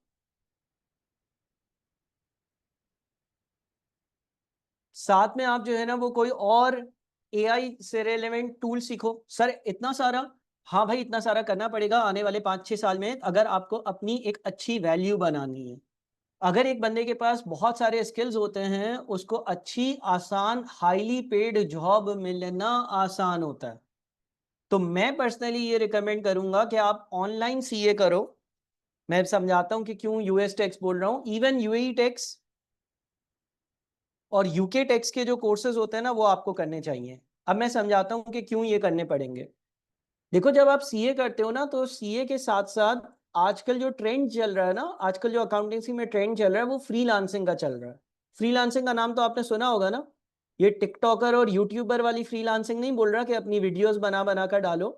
साथ में आप जो है ना वो कोई और एआई से रेलेवेंट टूल सीखो। सर इतना सारा? हाँ भाई, इतना सारा करना पड़ेगा आने वाले 5-6 साल में, अगर आपको अपनी एक अच्छी वैल्यू बनानी है। अगर एक बंदे के पास बहुत सारे स्किल्स होते हैं, उसको अच्छी, आसान, हाईली पेड जॉब मिलना आसान होता है। तो मैं पर्सनली ये रिकमेंड करूंगा कि आप ऑनलाइन सीए करो, मैं समझाता हूं कि क्यों यूएस टैक्स बोल रहा हूं। इवन यूएई टैक्स और यूके टैक्स के जो कोर्सेज होते हैं ना वो आपको करने चाहिए। अब मैं समझाता हूं कि क्यों ये करने पड़ेंगे। देखो, जब आप सीए करते हो ना, तो सीए के साथ साथ आजकल जो ट्रेंड चल रहा है ना, आजकल जो अकाउंटेंसी में ट्रेंड चल रहा है वो फ्रीलांसिंग का चल रहा है। फ्रीलांसिंग का नाम तो आपने सुना होगा ना। ये टिकटॉकर और यूट्यूबर वाली फ्रीलांसिंग नहीं बोल रहा कि अपनी वीडियोस बना बना कर डालो,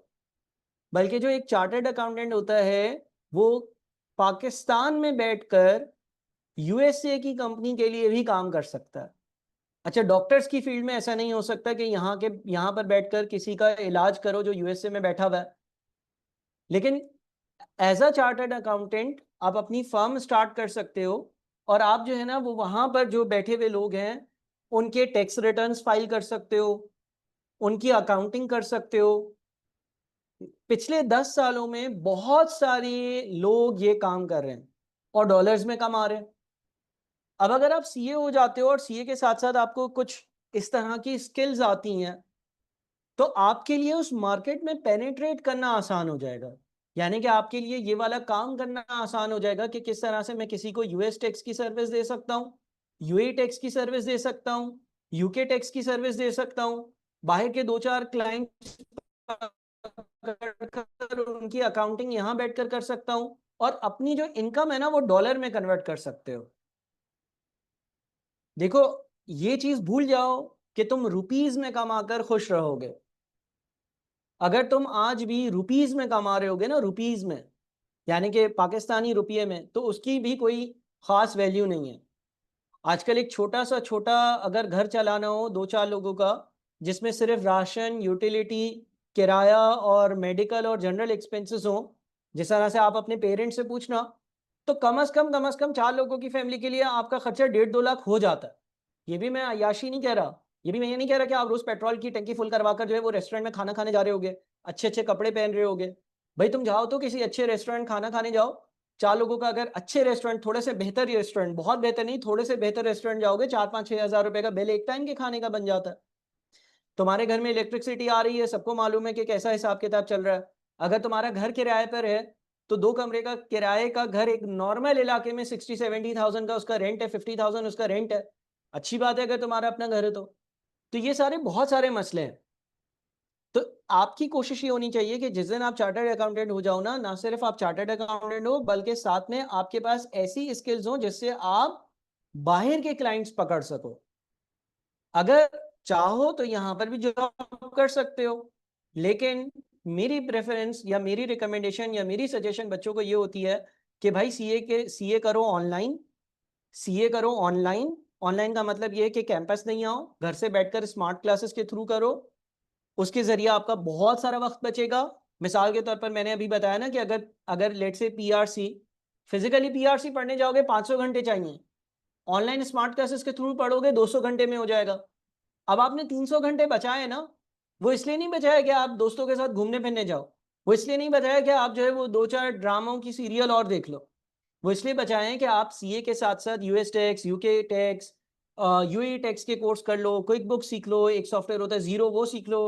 बल्कि जो एक चार्टर्ड अकाउंटेंट होता है वो पाकिस्तान में बैठकर यूएसए की कंपनी के लिए भी काम कर सकता है। अच्छा, डॉक्टर्स की फील्ड में ऐसा नहीं हो सकता कि यहाँ पर बैठकर किसी का इलाज करो जो यूएसए में बैठा हुआ है। लेकिन एज अ चार्टर्ड अकाउंटेंट आप अपनी फर्म स्टार्ट कर सकते हो, और आप जो है ना वो वहां पर जो बैठे हुए लोग हैं उनके टैक्स रिटर्न्स फाइल कर सकते हो, उनकी अकाउंटिंग कर सकते हो। पिछले 10 सालों में बहुत सारे लोग ये काम कर रहे हैं और डॉलर्स में कमा रहे हैं। अब अगर आप सीए हो जाते हो और सीए के साथ साथ आपको कुछ इस तरह की स्किल्स आती हैं, तो आपके लिए उस मार्केट में पेनिट्रेट करना आसान हो जाएगा। यानी कि आपके लिए ये वाला काम करना आसान हो जाएगा कि किस तरह से मैं किसी को यूएस टैक्स की सर्विस दे सकता हूँ, यूए टैक्स की सर्विस दे सकता हूँ, यूके टैक्स की सर्विस दे सकता हूँ, बाहर के 2-4 क्लाइंट्स उनकी अकाउंटिंग यहाँ बैठकर कर सकता हूँ, और अपनी जो इनकम है ना वो डॉलर में कन्वर्ट कर सकते हो। देखो, ये चीज भूल जाओ कि तुम रुपीज में कमाकर खुश रहोगे। अगर तुम आज भी रुपीज में कमा रहे होगे ना, रुपीज में यानी कि पाकिस्तानी रुपये में, तो उसकी भी कोई खास वैल्यू नहीं है। आजकल एक छोटा अगर घर चलाना हो 2-4 लोगों का, जिसमें सिर्फ राशन, यूटिलिटी, किराया और मेडिकल और जनरल एक्सपेंसेस हो, जिस तरह से आप अपने पेरेंट्स से पूछना, तो कम से कम 4 लोगों की फैमिली के लिए आपका खर्चा 1.5-2 लाख हो जाता है। ये भी मैं अय्याशी नहीं कह रहा। ये भी मैं ये नहीं कह रहा कि आप रोज पेट्रोल की टंकी फुल करवाकर जो है वो रेस्टोरेंट में खाना खाने जा रहे होगे, अच्छे अच्छे कपड़े पहन रहे होगे। भाई तुम जाओ तो किसी अच्छे रेस्टोरेंट खाना खाने जाओ। 4 लोगों का अगर अच्छे रेस्टोरेंट, थोड़े से बेहतर रेस्टोरेंट, बहुत बेहतर नहीं, थोड़े से बेहतर रेस्टोरेंट जाओगे, 4-5-6 हज़ार रुपए का बिल एक टाइम के खाने का बन जाता है। तुम्हारे घर में इलेक्ट्रिसिटी आ रही है, सबको मालूम है कि कैसा हिसाब किताब चल रहा है। अगर तुम्हारा घर किराए पर है, तो 2 कमरे का किराए का घर एक नॉर्मल इलाके में 60-70 थाउजेंड का उसका रेंट है, 50,000 उसका रेंट है। अच्छी बात है अगर तुम्हारा अपना घर है तो ये सारे बहुत सारे मसले हैं। तो आपकी कोशिश ये होनी चाहिए कि जिस दिन आप चार्टर्ड अकाउंटेंट हो जाओ ना, ना सिर्फ आप चार्टर्ड अकाउंटेंट हो, बल्कि साथ में आपके पास ऐसी स्किल्स हो जिससे आप बाहर के क्लाइंट्स पकड़ सको। अगर चाहो तो यहां पर भी जॉब कर सकते हो, लेकिन मेरी प्रेफरेंस या मेरी रिकमेंडेशन या मेरी सजेशन बच्चों को ये होती है कि भाई सीए करो ऑनलाइन। सीए करो ऑनलाइन। ऑनलाइन का मतलब ये है कि कैंपस नहीं आओ, घर से बैठकर स्मार्ट क्लासेस के थ्रू करो। उसके जरिए आपका बहुत सारा वक्त बचेगा। मिसाल के तौर पर मैंने अभी बताया ना कि अगर अगर लेट से पीआरसी, फिजिकली पीआरसी पढ़ने जाओगे 500 घंटे चाहिए, ऑनलाइन स्मार्ट क्लासेस के थ्रू पढ़ोगे 200 घंटे में हो जाएगा। अब आपने 300 घंटे बचाए ना, वो इसलिए नहीं बचाया कि आप दोस्तों के साथ घूमने फिरने जाओ, वो इसलिए नहीं बचाया कि आप जो है वो 2-4 ड्रामों की सीरियल और देख लो। वो इसलिए बचाए हैं कि आप सीए के साथ साथ US tax, UK tax, UAE tax के कोर्स कर लो, क्विक बुक सीख लो, एक सॉफ्टवेयर होता है जीरो वो सीख लो,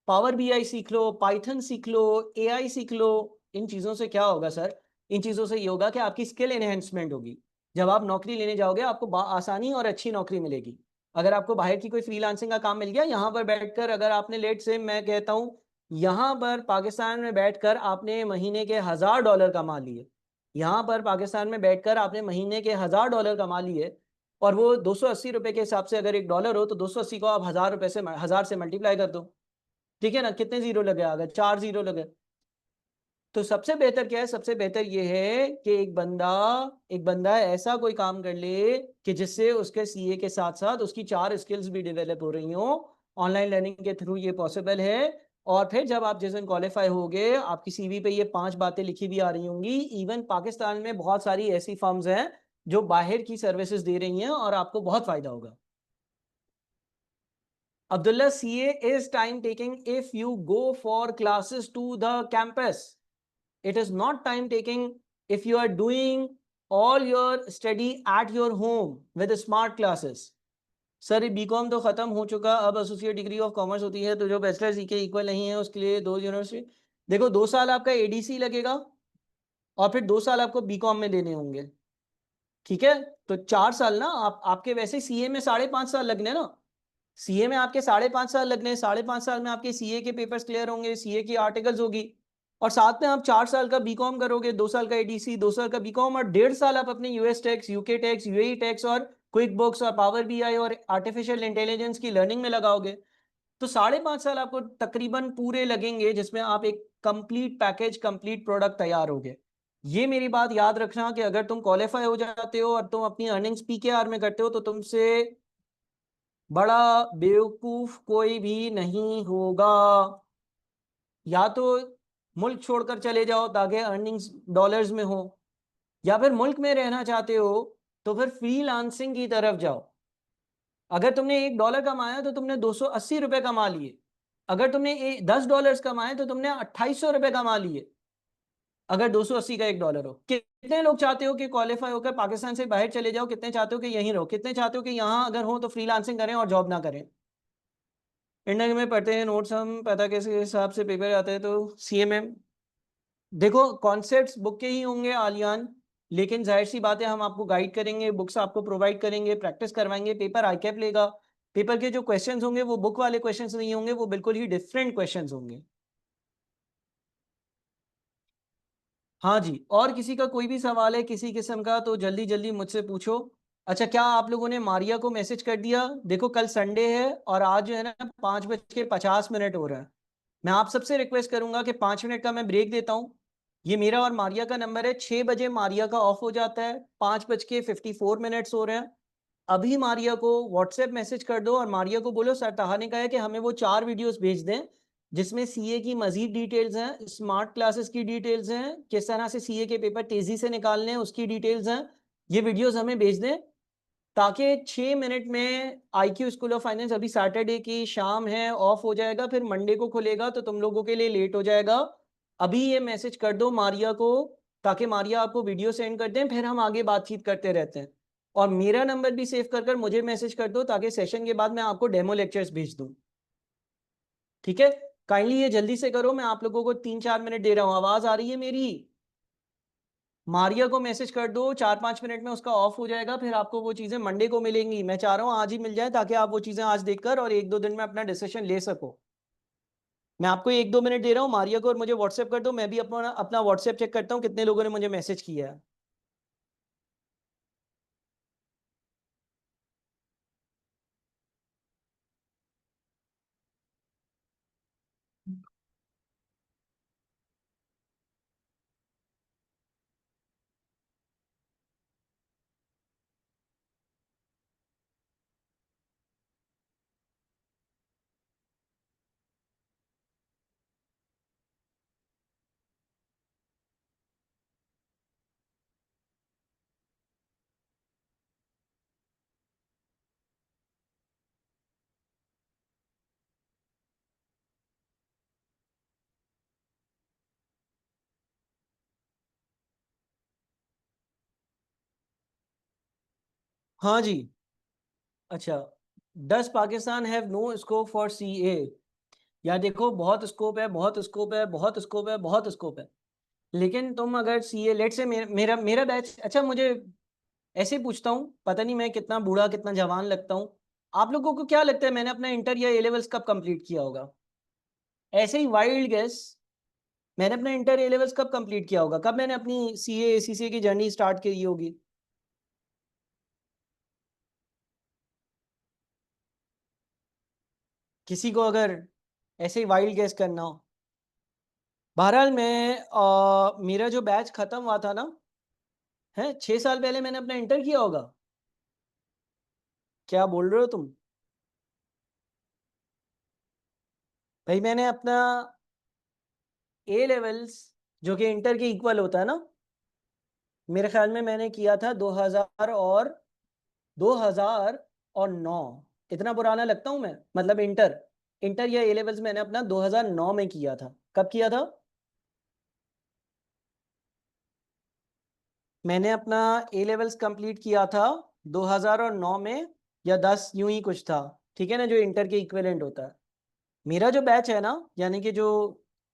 पावर बीआई सीख लो, पाइथन सीख लो, एआई सीख लो। इन चीज़ों से क्या होगा सर? इन चीज़ों से ये होगा कि आपकी स्किल एनहेंसमेंट होगी। जब आप नौकरी लेने जाओगे आपको आसानी और अच्छी नौकरी मिलेगी। अगर आपको बाहर की कोई फ्रीलांसिंग का काम मिल गया, यहाँ पर बैठकर अगर आपने लेट से, मैं कहता हूँ, यहाँ पर पाकिस्तान में बैठकर आपने महीने के $1000 कमा लिए, यहाँ पर पाकिस्तान में बैठकर आपने महीने के $1000 कमा लिए, और वो 280 रुपए के हिसाब से अगर $1 हो तो 280 को आप 1000 रुपए से 1000 से मल्टीप्लाई कर दो। ठीक है ना? कितने जीरो लगे? आ गए 4 जीरो लगे। तो सबसे बेहतर क्या है? सबसे बेहतर ये है कि एक बंदा ऐसा कोई काम कर ले कि जिससे उसके सीए के साथ साथ उसकी 4 स्किल्स भी डेवलप हो रही हो। ऑनलाइन लर्निंग के थ्रू ये पॉसिबल है। और फिर जब आप जिस दिन क्वालिफाई होगे, आपकी सीवी पे ये 5 बातें लिखी भी आ रही होंगी। इवन पाकिस्तान में बहुत सारी ऐसी फर्म्स हैं जो बाहर की सर्विसेज दे रही हैं और आपको बहुत फायदा होगा। Abdullah, CA is time taking if you go for classes to the campus. It is not time taking if you are doing all your study at your home with smart classes. Sir BCom तो खत्म हो चुका, अब एसोसिएट डिग्री ऑफ कॉमर्स होती है, तो जो बैचलर्स के इक्वल नहीं है उसके लिए 2 यूनिवर्सिटी। देखो 2 साल आपका एडीसी लगेगा, और फिर 2 साल आपको बीकॉम में देने होंगे। ठीक है, तो 4 साल ना, आपके वैसे सीए में 5.5 साल लगने ना, सीए में आपके 5.5 साल लगने, 5.5 साल में आपके सीए के पेपर्स क्लियर होंगे, सीए की आर्टिकल्स होगी, और साथ में आप 4 साल का बीकॉम करोगे, 2 साल का एडीसी, 2 साल का बीकॉम, और 1.5 साल आप अपने US tax, UK tax, UAE tax और क्विक बुक्स और पावर बीआई और आर्टिफिशियल इंटेलिजेंस की लर्निंग में लगाओगे। तो 5.5 साल आपको तकरीबन पूरे लगेंगे, जिसमें आप एक कंप्लीट पैकेज, कंप्लीट प्रोडक्ट तैयार होगे। ये मेरी बात याद रखना कि अगर तुम क्वालिफाई हो जाते हो और तुम अपनी अर्निंग्स पीकेआर में करते हो, तो तुमसे बड़ा बेवकूफ कोई भी नहीं होगा। या तो मुल्क छोड़कर चले जाओ ताकि अर्निंग्स डॉलर्स में हो, या फिर मुल्क में रहना चाहते हो तो फिर फ्रीलांसिंग की तरफ जाओ। अगर तुमने $1 कमाया तो तुमने $280 कमा लिए। अगर तुमने $10 कमाए तो तुमने $2800 कमा लिए। अगर 280 का $1 हो, कितने लोग चाहते हो कि क्वालिफाई होकर पाकिस्तान से बाहर चले जाओ? कितने चाहते हो कि यहीं रहो? कितने चाहते हो कि यहाँ अगर हो तो फ्रीलांसिंग करें और जॉब ना करें? इंडिया में पढ़ते हैं नोट्स हम, पता कैसे हिसाब से पेपर आते हैं, तो सीएमएम देखो, कॉन्सेप्ट्स बुक के ही होंगे आलियान, लेकिन जाहिर सी बात है हम आपको गाइड करेंगे, बुक्स आपको प्रोवाइड करेंगे, प्रैक्टिस करवाएंगे, पेपर आईकैप लेगा। पेपर के जो क्वेश्चंस होंगे वो बुक वाले क्वेश्चंस नहीं होंगे, वो बिल्कुल ही डिफरेंट क्वेश्चंस होंगे। हाँ जी, और किसी का कोई भी सवाल है किसी किस्म का तो जल्दी जल्दी मुझसे पूछो। अच्छा, क्या आप लोगों ने मारिया को मैसेज कर दिया? देखो कल संडे है और आज जो है ना 5:50 हो रहा है। मैं आप सबसे रिक्वेस्ट करूंगा कि 5 मिनट का मैं ब्रेक देता हूँ। ये मेरा और मारिया का नंबर है, 6 बजे मारिया का ऑफ हो जाता है, 5:54 हो रहे हैं। अभी मारिया को व्हाट्सएप मैसेज कर दो और मारिया को बोलो सर ताहा ने कहा है कि हमें वो 4 वीडियोस भेज दें जिसमें सीए की मजीद डिटेल्स हैं, स्मार्ट क्लासेस की डिटेल्स हैं, किस तरह से सीए के पेपर तेजी से निकालने हैं उसकी डिटेल्स हैं। ये वीडियोस हमें भेज दें ताकि 6 मिनट में आईक्यू स्कूल ऑफ फाइनेंस, अभी सैटरडे की शाम है, ऑफ हो जाएगा, फिर मंडे को खुलेगा तो तुम लोगों के लिए लेट हो जाएगा। अभी ये मैसेज कर दो मारिया को ताकि मारिया आपको वीडियो सेंड कर दें, फिर हम आगे बातचीत करते रहते हैं। और मेरा नंबर भी सेव कर कर मुझे मैसेज कर दो ताकि सेशन के बाद मैं आपको डेमो लेक्चर्स भेज दूं। ठीक है, काइंडली ये जल्दी से करो, मैं आप लोगों को 3-4 मिनट दे रहा हूं। आवाज आ रही है मेरी? मारिया को मैसेज कर दो, 4-5 मिनट में उसका ऑफ हो जाएगा, फिर आपको वो चीजें मंडे को मिलेंगी। मैं चाह रहा हूँ आज ही मिल जाए ताकि आप वो चीजें आज देखकर और 1-2 दिन में अपना डिसीजन ले सको। मैं आपको 1-2 मिनट दे रहा हूँ, मारिया को और मुझे व्हाट्सएप कर दो, मैं भी अपना अपना व्हाट्सएप चेक करता हूँ कितने लोगों ने मुझे मैसेज किया है। हाँ जी। अच्छा, does Pakistan have no scope for CA? यार देखो, बहुत स्कोप है, बहुत स्कोप है, बहुत स्कोप है, बहुत स्कोप है। लेकिन तुम अगर सीए लेट से मेरा मेरा बैच, अच्छा मुझे ऐसे पूछता हूँ, पता नहीं मैं कितना बूढ़ा कितना जवान लगता हूँ, आप लोगों को क्या लगता है मैंने अपना इंटर या ए लेवल्स कब कंप्लीट किया होगा? ऐसे ही वाइल्ड गेस, मैंने अपना इंटर ए लेवल्स कब कंप्लीट किया होगा? कब मैंने अपनी सीए एसीसीए की जर्नी स्टार्ट की होगी? किसी को अगर ऐसे ही वाइल्ड गेस करना हो। बहरहाल मैं मेरा जो बैच खत्म हुआ था ना, है 6 साल पहले मैंने अपना इंटर किया होगा। क्या बोल रहे हो तुम? भाई मैंने अपना ए लेवल्स, जो कि इंटर के इक्वल होता है ना, मेरे ख्याल में मैंने किया था 2009। इतना पुराना लगता हूँ मैं? मतलब इंटर इंटर या ए लेवल्स मैंने अपना 2009 में किया था। कब किया था? मैंने अपना ए लेवल्स कंप्लीट किया था 2009 में, या 10 यूं ही कुछ था। ठीक है ना, जो इंटर के इक्विवेलेंट होता है। मेरा जो बैच है ना, यानी कि जो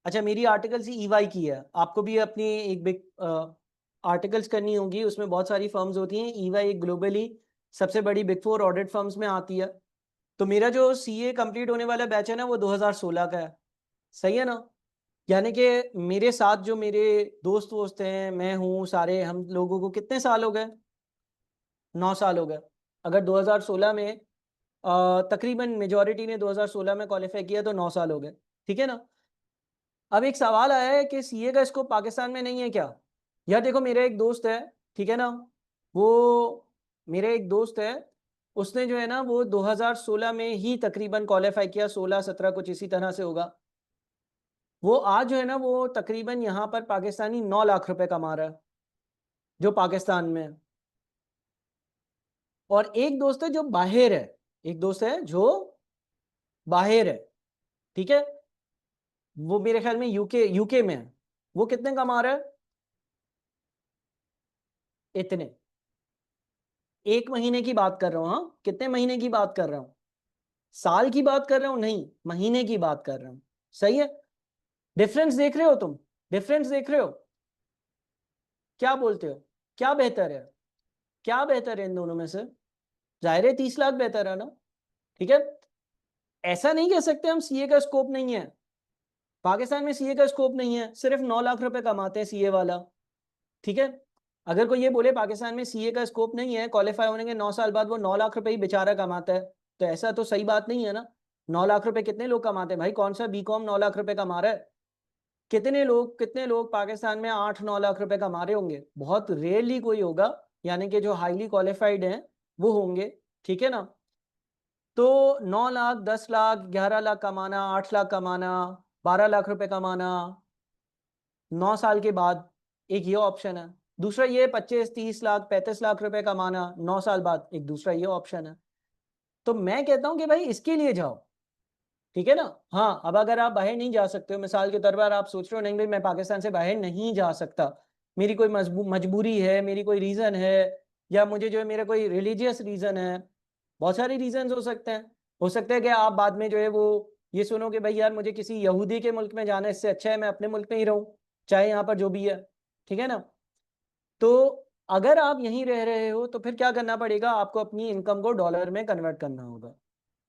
अच्छा, मेरी आर्टिकल्स ही EY की है, आपको भी अपनी एक बिग आर्टिकल्स करनी होगी, उसमें बहुत सारी फर्म्स होती हैं। EY एक ग्लोबली सबसे बड़ी बिग 4 ऑडिट फर्म्स में आती है। तो मेरा जो CA कंप्लीट होने वाला बैच है ना, वो 2016 का है। सही है ना? यानी कि मेरे साथ जो मेरे दोस्त वोस्त हैं, मैं हूँ, सारे हम लोगों को कितने साल हो गए? 9 साल हो गए। अगर 2016 में तकरीबन मेजॉरिटी ने 2016 में क्वालिफाई किया तो 9 साल हो गए। ठीक है ना? अब एक सवाल आया है कि सीए का स्कोप पाकिस्तान में नहीं है क्या? यार देखो, मेरा एक दोस्त है, ठीक है ना? वो मेरा एक दोस्त है, उसने जो है ना वो 2016 में ही तकरीबन क्वालिफाई किया, 16-17 कुछ इसी तरह से होगा। वो आज जो है ना वो तकरीबन यहाँ पर पाकिस्तानी 9 लाख रुपए कमा रहा है, जो पाकिस्तान में है। और एक दोस्त है जो बाहर है, एक दोस्त है जो बाहर है, ठीक है? वो मेरे ख्याल में यूके में है। वो कितने कमा रहा है? इतने। एक महीने की बात कर रहा हूँ, हाँ, कितने महीने की बात कर रहा हूँ? साल की बात कर रहा हूँ नहीं, महीने की बात कर रहा हूँ। सही है? डिफरेंस देख रहे हो तुम? डिफरेंस देख रहे हो? क्या बोलते हो? क्या बेहतर है? क्या बेहतर है इन दोनों में से? जाहिर है 30 लाख बेहतर है ना? ठीक है? ऐसा नहीं कह सकते हम सीए का स्कोप नहीं है। पाकिस्तान में सीए का स्कोप नहीं है, सिर्फ 9 लाख रुपए कमाते हैं सीए वाला। ठीक है? अगर कोई ये बोले पाकिस्तान में सीए का स्कोप नहीं है, क्वालिफाई होने के 9 साल बाद वो 9 लाख रुपए ही बेचारा कमाता है, तो ऐसा तो सही बात नहीं है ना। 9 लाख रुपए कितने लोग कमाते हैं भाई? कौन सा बीकॉम 9 लाख रुपए कमा रहा है? कितने लोग पाकिस्तान में 8-9 लाख रुपए कमा रहे होंगे? बहुत रेयरली कोई होगा, यानी कि जो हाईली क्वालिफाइड हैं वो होंगे। ठीक है ना? तो 9 लाख, 10 लाख, 11 लाख कमाना, 8 लाख कमाना, 12 लाख रुपए कमाना 9 साल के बाद, एक ये ऑप्शन है। दूसरा ये 25-30 लाख, 35 लाख रुपए कमाना 9 साल बाद, एक दूसरा ये ऑप्शन है। तो मैं कहता हूं कि भाई इसके लिए जाओ। ठीक है ना? हाँ, अब अगर आप बाहर नहीं जा सकते हो, मिसाल के तौर पर आप सोच रहे हो नहीं भाई मैं पाकिस्तान से बाहर नहीं जा सकता, मेरी कोई मजबूरी है, मेरी कोई रीज़न है, या मुझे जो है मेरा कोई रिलीजियस रीज़न है, बहुत सारे रीजंस हो सकते हैं। हो सकता है कि आप बाद में जो है वो ये सुनो कि भाई यार मुझे किसी यहूदी के मुल्क में जाना है, इससे अच्छा है मैं अपने मुल्क में ही रहूं, चाहे यहाँ पर जो भी है। ठीक है ना? तो अगर आप यहीं रह रहे हो तो फिर क्या करना पड़ेगा? आपको अपनी इनकम को डॉलर में कन्वर्ट करना होगा।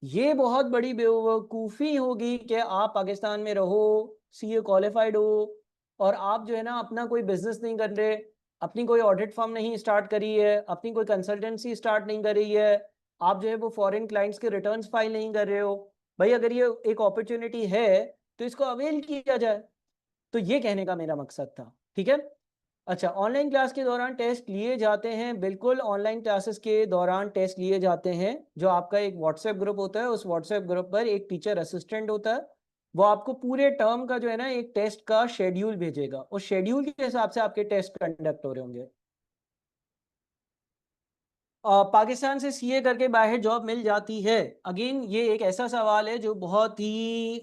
ये बहुत बड़ी बेवकूफ़ी होगी कि आप पाकिस्तान में रहो, सीए क्वालिफाइड हो, और आप जो है ना अपना कोई बिजनेस नहीं कर रहे, अपनी कोई ऑडिट फर्म नहीं स्टार्ट करी है, अपनी कोई कंसल्टेंसी स्टार्ट नहीं करी है, आप जो है वो फॉरेन क्लाइंट्स के रिटर्न्स फाइल नहीं कर रहे हो। भाई अगर ये एक अपॉर्चुनिटी है तो इसको अवेल किया जाए। तो ये कहने का मेरा मकसद था। ठीक है? अच्छा, ऑनलाइन क्लास के दौरान टेस्ट लिए जाते हैं, बिल्कुल ऑनलाइन क्लासेस के दौरान टेस्ट लिए जाते हैं। जो आपका एक व्हाट्सएप ग्रुप होता है, उस व्हाट्सएप ग्रुप पर एक टीचर असिस्टेंट होता है, वो आपको पूरे टर्म का जो है ना एक टेस्ट का शेड्यूल भेजेगा, उस शेड्यूल के हिसाब से आपके टेस्ट कंडक्ट हो रहे होंगे। पाकिस्तान से सीए करके बाहर जॉब मिल जाती है? अगेन ये एक ऐसा सवाल है जो बहुत ही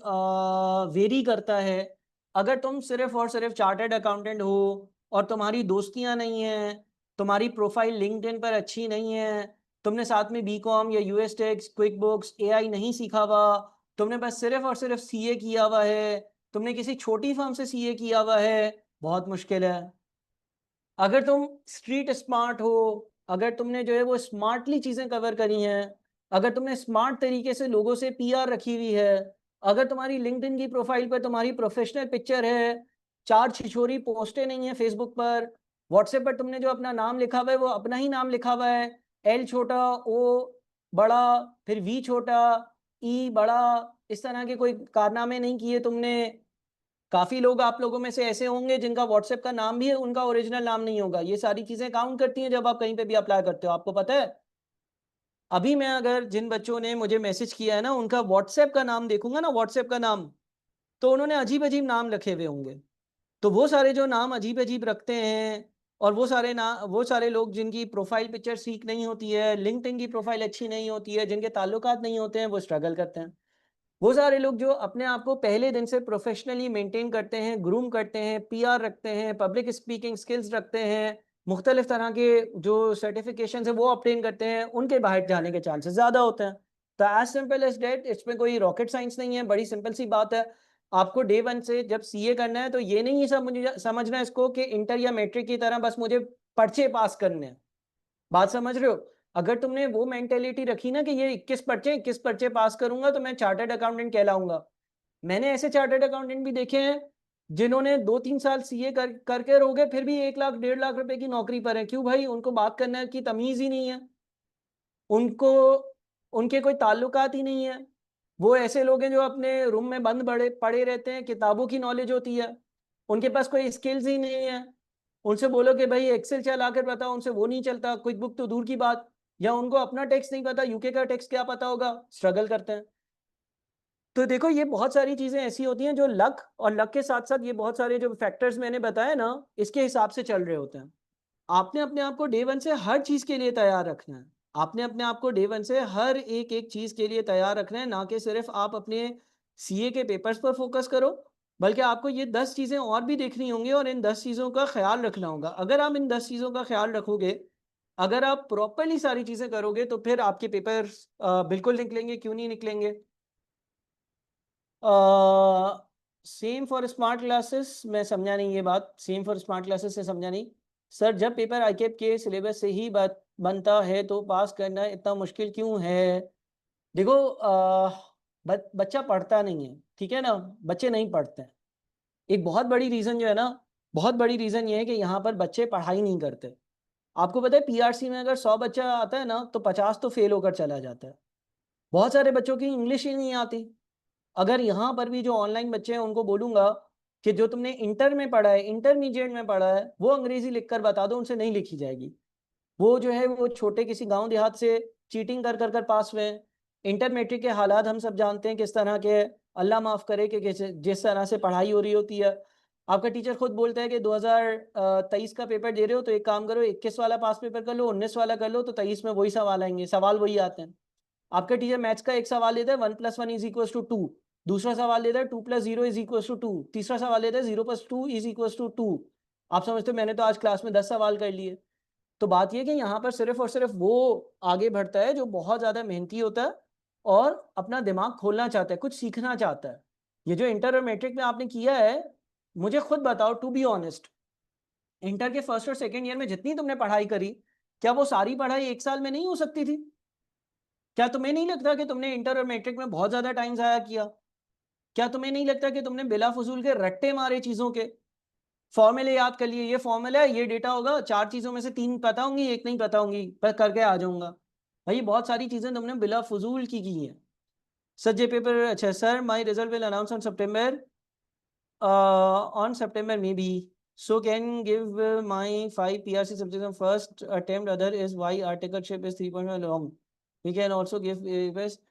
वेरी करता है। अगर तुम सिर्फ और सिर्फ चार्टर्ड अकाउंटेंट हो और तुम्हारी दोस्तियां नहीं हैं, तुम्हारी प्रोफाइल लिंक्डइन पर अच्छी नहीं है, तुमने साथ में बीकॉम या US tax, QuickBooks, AI नहीं सीखा हुआ, तुमने बस सिर्फ और सिर्फ सीए किया हुआ है, तुमने किसी छोटी फर्म से सीए किया हुआ है, बहुत मुश्किल है। अगर तुम स्ट्रीट स्मार्ट हो, अगर तुमने जो है वो स्मार्टली चीजें कवर करी हैं, अगर तुमने स्मार्ट तरीके से लोगों से पीआर रखी हुई है, अगर तुम्हारी लिंक्डइन की प्रोफाइल पर तुम्हारी प्रोफेशनल पिक्चर है, चार छिछोरी पोस्टें नहीं है फेसबुक पर, व्हाट्सएप पर तुमने जो अपना नाम लिखा हुआ है वो अपना ही नाम लिखा हुआ है, एल छोटा, ओ बड़ा, फिर वी छोटा, ई बड़ा, इस तरह के कोई कारनामे नहीं किए तुमने। काफी लोग आप लोगों में से ऐसे होंगे जिनका व्हाट्सएप का नाम भी है, उनका ओरिजिनल नाम नहीं होगा। ये सारी चीजें काउंट करती हैं जब आप कहीं पे भी अप्लाई करते हो, आपको पता है। अभी मैं अगर जिन बच्चों ने मुझे मैसेज किया है ना उनका व्हाट्सएप का नाम देखूंगा ना, व्हाट्सएप का नाम, तो उन्होंने अजीब अजीब नाम रखे हुए होंगे। तो वो सारे जो नाम अजीब अजीब रखते हैं, और वो सारे लोग जिनकी प्रोफाइल पिक्चर सीख नहीं होती है, लिंक्डइन की प्रोफाइल अच्छी नहीं होती है, जिनके ताल्लुकात नहीं होते हैं, वो स्ट्रगल करते हैं। वो सारे लोग जो अपने आप को पहले दिन से प्रोफेशनली मेंटेन करते हैं, ग्रूम करते हैं, पीआर रखते हैं, पब्लिक स्पीकिंग स्किल्स रखते हैं, मुख्तलिफ तरह के जो सर्टिफिकेशन है वो ऑब्टेन करते हैं, उनके बाहर जाने के चांसेस ज़्यादा होते हैं। तो एज सिंपल एज डेट, इसमें कोई रॉकेट साइंस नहीं है, बड़ी सिंपल सी बात है। आपको डे 1 से जब सीए करना है तो ये नहीं सब मुझे समझना है इसको कि इंटर या मैट्रिक की तरह बस मुझे पर्चे पास करने हैं। बात समझ रहे हो? अगर तुमने वो मेंटेलिटी रखी ना कि ये 21 पर्चे पास करूंगा तो मैं चार्टर्ड अकाउंटेंट कहलाऊंगा। मैंने ऐसे चार्टर्ड अकाउंटेंट भी देखे हैं जिन्होंने 2-3 साल सीए करके रह गए, फिर भी 1 लाख 1.5 लाख रुपए की नौकरी पर है। क्यों भाई? उनको बात करने की तमीज ही नहीं है, उनको उनके कोई ताल्लुकात ही नहीं है। वो ऐसे लोग हैं जो अपने रूम में बंद पड़े पड़े रहते हैं, किताबों की नॉलेज होती है, उनके पास कोई स्किल्स ही नहीं है। उनसे बोलो कि भाई एक्सेल चला कर बताओ, उनसे वो नहीं चलता, क्विक बुक तो दूर की बात। या उनको अपना टैक्स नहीं पता, यूके का टैक्स क्या पता होगा, स्ट्रगल करते हैं। तो देखो ये बहुत सारी चीजें ऐसी होती हैं जो लक, और लक के साथ साथ ये बहुत सारे जो फैक्टर्स मैंने बताए ना, इसके हिसाब से चल रहे होते हैं। आपने अपने आप को डे 1 से हर चीज के लिए तैयार रखना है। आपने अपने आप को डे 1 से हर एक चीज के लिए तैयार रखना है, ना कि सिर्फ आप अपने सीए के पेपर्स पर फोकस करो, बल्कि आपको ये 10 चीजें और भी देखनी होंगी और इन 10 चीजों का ख्याल रखना होगा। अगर आप इन 10 चीजों का ख्याल रखोगे, अगर आप प्रॉपरली सारी चीजें करोगे, तो फिर आपके पेपर बिल्कुल निकलेंगे। क्यों नहीं निकलेंगे? सेम फॉर स्मार्ट क्लासेस, मैं समझा नहीं ये बात। सेम फॉर स्मार्ट क्लासेस से समझा नहीं सर। जब पेपर आईकेप के सिलेबस से ही बनता है तो पास करना इतना मुश्किल क्यों है? देखो बच्चा पढ़ता नहीं है, ठीक है ना, बच्चे नहीं पढ़ते हैं। एक बहुत बड़ी रीजन जो है ना, बहुत बड़ी रीजन ये है कि यहाँ पर बच्चे पढ़ाई नहीं करते। आपको पता है पीआरसी में अगर 100 बच्चा आता है ना, तो 50 तो फेल होकर चला जाता है। बहुत सारे बच्चों की इंग्लिश ही नहीं आती। अगर यहाँ पर भी जो ऑनलाइन बच्चे हैं उनको बोलूंगा कि जो तुमने इंटर में पढ़ा है, इंटरमीडिएट में पढ़ा है, वो अंग्रेजी लिखकर बता दो, उनसे नहीं लिखी जाएगी। वो जो है वो छोटे किसी गांव देहात से चीटिंग कर कर कर पास हुए हैं। इंटर मैट्रिक के हालात हम सब जानते हैं किस तरह के, अल्लाह माफ करे कि जिस तरह से पढ़ाई हो रही होती है। आपका टीचर खुद बोलता है कि 2023 का पेपर दे रहे हो तो एक काम करो, 21 वाला पास पेपर कर लो, 19 वाला कर लो, तो 23 में वही सवाल आएंगे, सवाल वही आते हैं। आपका टीचर मैथ्स का एक सवाल लेता है 1+1 इज इक्वल टू 2, दूसरा सवाल लेता है 2+0 इज इक्वल टू 2, तीसरा सवाल लेता है 0+2 इज इक्वल टू 2। आप समझते हो मैंने तो आज क्लास में 10 सवाल कर लिए। तो बात यह कि यहाँ पर सिर्फ और सिर्फ वो आगे बढ़ता है जो बहुत ज्यादा मेहनती होता है और अपना दिमाग खोलना चाहता है, कुछ सीखना चाहता है। ये जो इंटर और मैट्रिक में आपने किया है, मुझे खुद बताओ, टू बी ऑनेस्ट, इंटर के फर्स्ट और सेकेंड ईयर में जितनी तुमने पढ़ाई करी, क्या वो सारी पढ़ाई एक साल में नहीं हो सकती थी? क्या तुम्हें नहीं लगता कि तुमने इंटर और मैट्रिक में बहुत ज्यादा टाइम जाया किया? क्या तुम्हें नहीं लगता कि तुमने बिला फजूल के रट्टे मारे चीजों के? फॉर्मूले याद कर लिए, ये फॉर्मूला है, ये डेटा होगा, 4 चीजों में से 3 पता होंगी, एक नहीं पता होंगी, पर करके आ जाऊंगा। भाई बहुत सारी चीजें तुमने बिला फजूल की हैं। सर ये पेपर, अच्छा sir, my result will announce on September, on September may be, so can give my 5 PRC subjects on first attempt, other is why articleship is 3.1 long, we can also give best।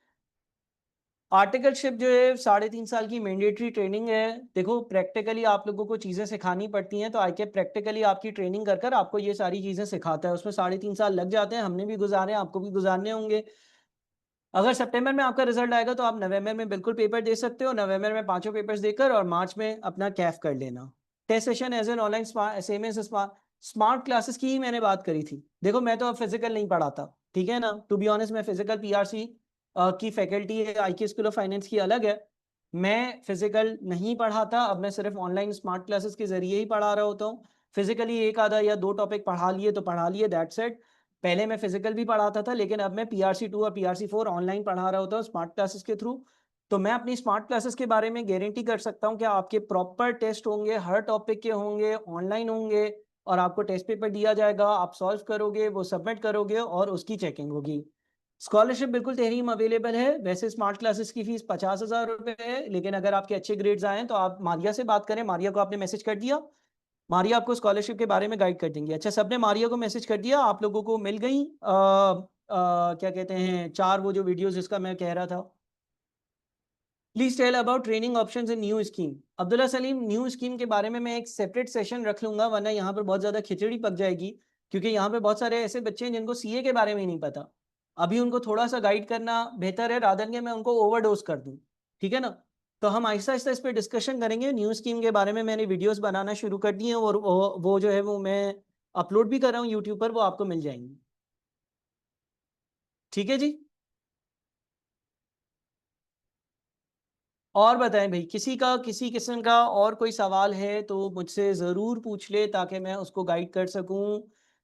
Articleship जो है 3.5 साल की मैंडेटरी ट्रेनिंग है। देखो प्रैक्टिकली आप लोगों को चीज़ें सिखानी पड़ती हैं, तो आईके प्रैक्टिकली आपकी ट्रेनिंग कर कर आपको ये सारी चीज़ें सिखाता है। उसमें 3.5 साल लग जाते हैं, हमने भी गुजारे, आपको भी गुजारने होंगे। अगर सितंबर में आपका रिजल्ट आएगा तो आप नवंबर में बिल्कुल पेपर दे सकते हो, नवंबर में 5 पेपर्स देकर और मार्च में अपना कैफ कर लेना। Test session as an online same as smart classes की ही मैंने बात करी थी। देखो मैं तो अब फिजिकल नहीं पढ़ाता, ठीक है ना, टू बी ऑनेस्ट। मैं फिजिकल पीआरसी की फैकल्टी है, आईके स्कूल ऑफ फाइनेंस की अलग है। मैं फिजिकल नहीं पढ़ाता, अब मैं सिर्फ ऑनलाइन स्मार्ट क्लासेस के जरिए ही पढ़ा रहा होता हूँ। फिजिकली एक आधा या 2 टॉपिक पढ़ा लिए तो पढ़ा लिए, दैट्स इट। पहले मैं फिजिकल भी पढ़ाता था, लेकिन अब मैं पीआरसी 2 और पीआरसी 4 ऑनलाइन पढ़ा रहा होता हूँ स्मार्ट क्लासेस के थ्रू। तो मैं अपनी स्मार्ट क्लासेस के बारे में गारंटी कर सकता हूँ कि आपके प्रॉपर टेस्ट होंगे, हर टॉपिक के होंगे, ऑनलाइन होंगे, और आपको टेस्ट पेपर दिया जाएगा, आप सॉल्व करोगे, वो सबमिट करोगे और उसकी चेकिंग होगी। स्कॉलरशिप बिल्कुल तहरीम अवेलेबल है। वैसे स्मार्ट क्लासेस की फीस 50,000 रुपये है, लेकिन अगर आपके अच्छे ग्रेड्स आए तो आप मारिया से बात करें। मारिया को आपने मैसेज कर दिया? मारिया आपको स्कॉलरशिप के बारे में गाइड कर देंगी। अच्छा, सबने मारिया को मैसेज कर दिया? आप लोगों को मिल गई क्या कहते हैं 4 वो जो वीडियोस जिसका मैं कह रहा था? Please tell about training options in new scheme. Abdullah Saleem, new scheme के बारे में मैं एक सेपरेट सेशन रख लूंगा, वरना यहाँ पर बहुत ज्यादा खिचड़ी पक जाएगी। क्योंकि यहाँ पे बहुत सारे ऐसे बच्चे हैं जिनको सीए के बारे में ही नहीं पता। अभी उनको थोड़ा सा गाइड करना बेहतर है, रादर के मैं उनको ओवरडोज कर दूं। ठीक है ना? तो हम आहिस्ता आहिस्ता इस पर डिस्कशन करेंगे। न्यू स्कीम के बारे में मैंने वीडियोस बनाना शुरू कर दिए हैं, और वो जो है वो मैं अपलोड भी कर रहा हूँ यूट्यूब पर, वो आपको मिल जाएंगी। ठीक है जी। और बताएं भाई, किसी का किसी किस्म का और कोई सवाल है तो मुझसे ज़रूर पूछ ले, ताकि मैं उसको गाइड कर सकूं।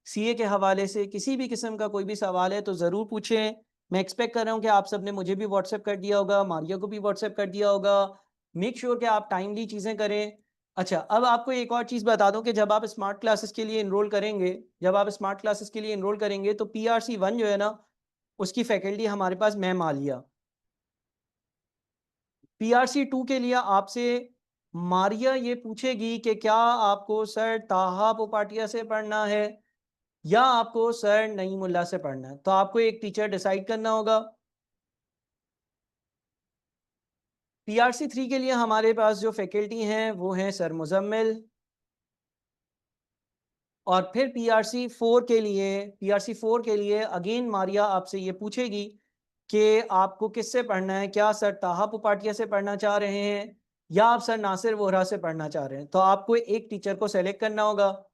सीए के हवाले से किसी भी किस्म का कोई भी सवाल है तो ज़रूर पूछें। मैं एक्सपेक्ट कर रहा हूं कि आप सबने मुझे भी व्हाट्सएप कर दिया होगा, मारिया को भी व्हाट्सएप कर दिया होगा। मेक श्योर कि आप टाइमली चीज़ें करें। अच्छा, अब आपको एक और चीज़ बता दूं कि जब आप स्मार्ट क्लासेस के लिए इनरोल करेंगे, तो PRC 1 जो है ना, उसकी फैकल्टी हमारे पास मैम आलिया। PRC 2 के लिए आपसे मारिया ये पूछेगी कि क्या आपको सर ताहा पोपाटिया से पढ़ना है या आपको सर नईमुल्ला से पढ़ना है। तो आपको एक टीचर डिसाइड करना होगा। PRC 3 के लिए हमारे पास जो फैकल्टी हैं वो हैं सर मुजम्मिल। और फिर PRC 4 के लिए अगेन मारिया आपसे ये पूछेगी कि आपको किससे पढ़ना है, क्या सर ताहा पुपाटिया से पढ़ना चाह रहे हैं या आप सर नासिर वोहरा से पढ़ना चाह रहे हैं। तो आपको एक टीचर को सेलेक्ट करना होगा।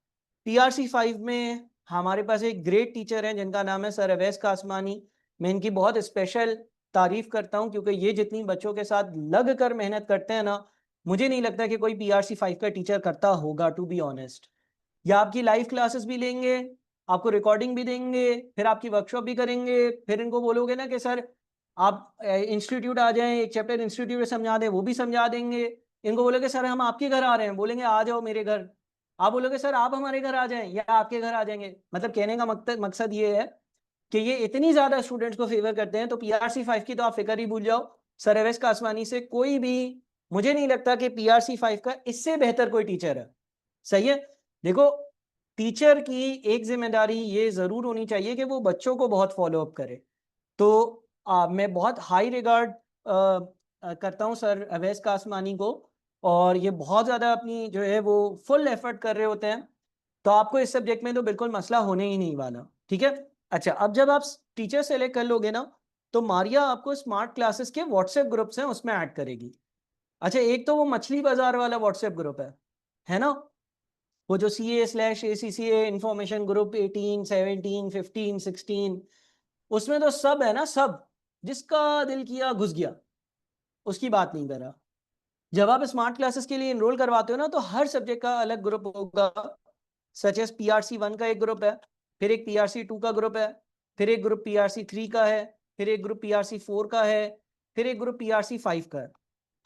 PRC 5 में हमारे पास एक ग्रेट टीचर हैं जिनका नाम है सर अवैस कासमानी। मैं इनकी बहुत स्पेशल तारीफ करता हूं, क्योंकि ये जितनी बच्चों के साथ लग कर मेहनत करते हैं ना, मुझे नहीं लगता कि कोई PRC 5 का टीचर करता होगा, टू बी ऑनेस्ट। या आपकी लाइव क्लासेस भी लेंगे, आपको रिकॉर्डिंग भी देंगे, फिर आपकी वर्कशॉप भी करेंगे। फिर इनको बोलोगे ना कि सर आप इंस्टीट्यूट आ जाएं, एक चैप्टर इंस्टीट्यूट में समझा दें, वो भी समझा देंगे। इनको बोलोगे सर हम आपके घर आ रहे हैं, बोलेंगे आ जाओ मेरे घर। आप बोलोगे सर आप हमारे घर आ जाएं या आपके घर आ जाएंगे। मतलब कहने का मकसद ये है कि ये इतनी ज्यादा स्टूडेंट्स को फेवर करते हैं। तो PRC 5 की तो आप फिक्र ही भूल जाओ। सर अवैस कासवानी से कोई भी, मुझे नहीं लगता कि PRC 5 का इससे बेहतर कोई टीचर है। सही है। देखो, टीचर की एक जिम्मेदारी ये जरूर होनी चाहिए कि वो बच्चों को बहुत फॉलो अप करे। तो मैं बहुत हाई रिगार्ड करता हूँ सर अवैस कासमानी को। और ये बहुत ज़्यादा अपनी जो है वो फुल एफर्ट कर रहे होते हैं। तो आपको इस सब्जेक्ट में तो बिल्कुल मसला होने ही नहीं वाला। ठीक है। अच्छा, अब जब आप टीचर सेलेक्ट कर लोगे ना, तो मारिया आपको स्मार्ट क्लासेस के व्हाट्सएप ग्रुप्स हैं उसमें ऐड करेगी। अच्छा, एक तो वो मछली बाजार वाला व्हाट्सएप ग्रुप है ना, वो जो CA/ACCA इंफॉर्मेशन ग्रुप 18 17 15 16, उसमें तो सब है ना, सब जिसका दिल किया घुस गया, उसकी बात नहीं कर रहा। जब आप स्मार्ट क्लासेस के लिए इनरोल करवाते हो ना, तो हर सब्जेक्ट का अलग ग्रुप होगा। सच एस PRC 1 का एक ग्रुप है, फिर एक PRC 2 का ग्रुप है, फिर एक ग्रुप PRC 3 का है, फिर एक ग्रुप PRC 4 का है, फिर एक ग्रुप PRC 5 का है।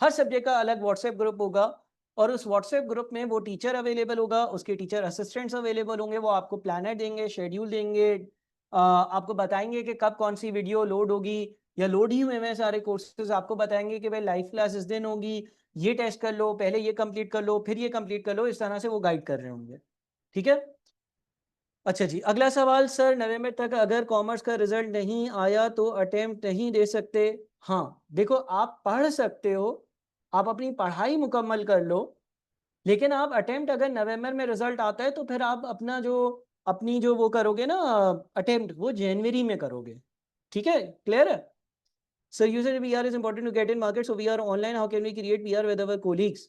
हर सब्जेक्ट का अलग व्हाट्सएप ग्रुप होगा। और उस व्हाट्सएप ग्रुप में वो टीचर अवेलेबल होगा, उसके टीचर असिस्टेंट्स अवेलेबल होंगे। वो आपको प्लानर देंगे, शेड्यूल देंगे, आपको बताएंगे कि कब कौन सी वीडियो लोड होगी, या लोड ही हुए हैं सारे कोर्सेज। आपको बताएंगे कि भाई लाइव क्लास इस दिन होगी, ये टेस्ट कर लो, पहले ये कंप्लीट कर लो, फिर ये कंप्लीट कर लो। इस तरह से वो गाइड कर रहे होंगे। ठीक है। अच्छा जी, अगला सवाल सर, नवंबर तक अगर कॉमर्स का रिजल्ट नहीं आया तो अटेम्प्ट नहीं दे सकते। हाँ, देखो आप पढ़ सकते हो, आप अपनी पढ़ाई मुकम्मल कर लो, लेकिन आप अटेम्प्ट, अगर नवंबर में रिजल्ट आता है तो फिर आप अपनी जो वो करोगे ना अटेम्प्ट, वो जनवरी में करोगे। ठीक है, क्लियर है। Sir you said PR is important to get in market, so we are online, how can we create PR with our colleagues.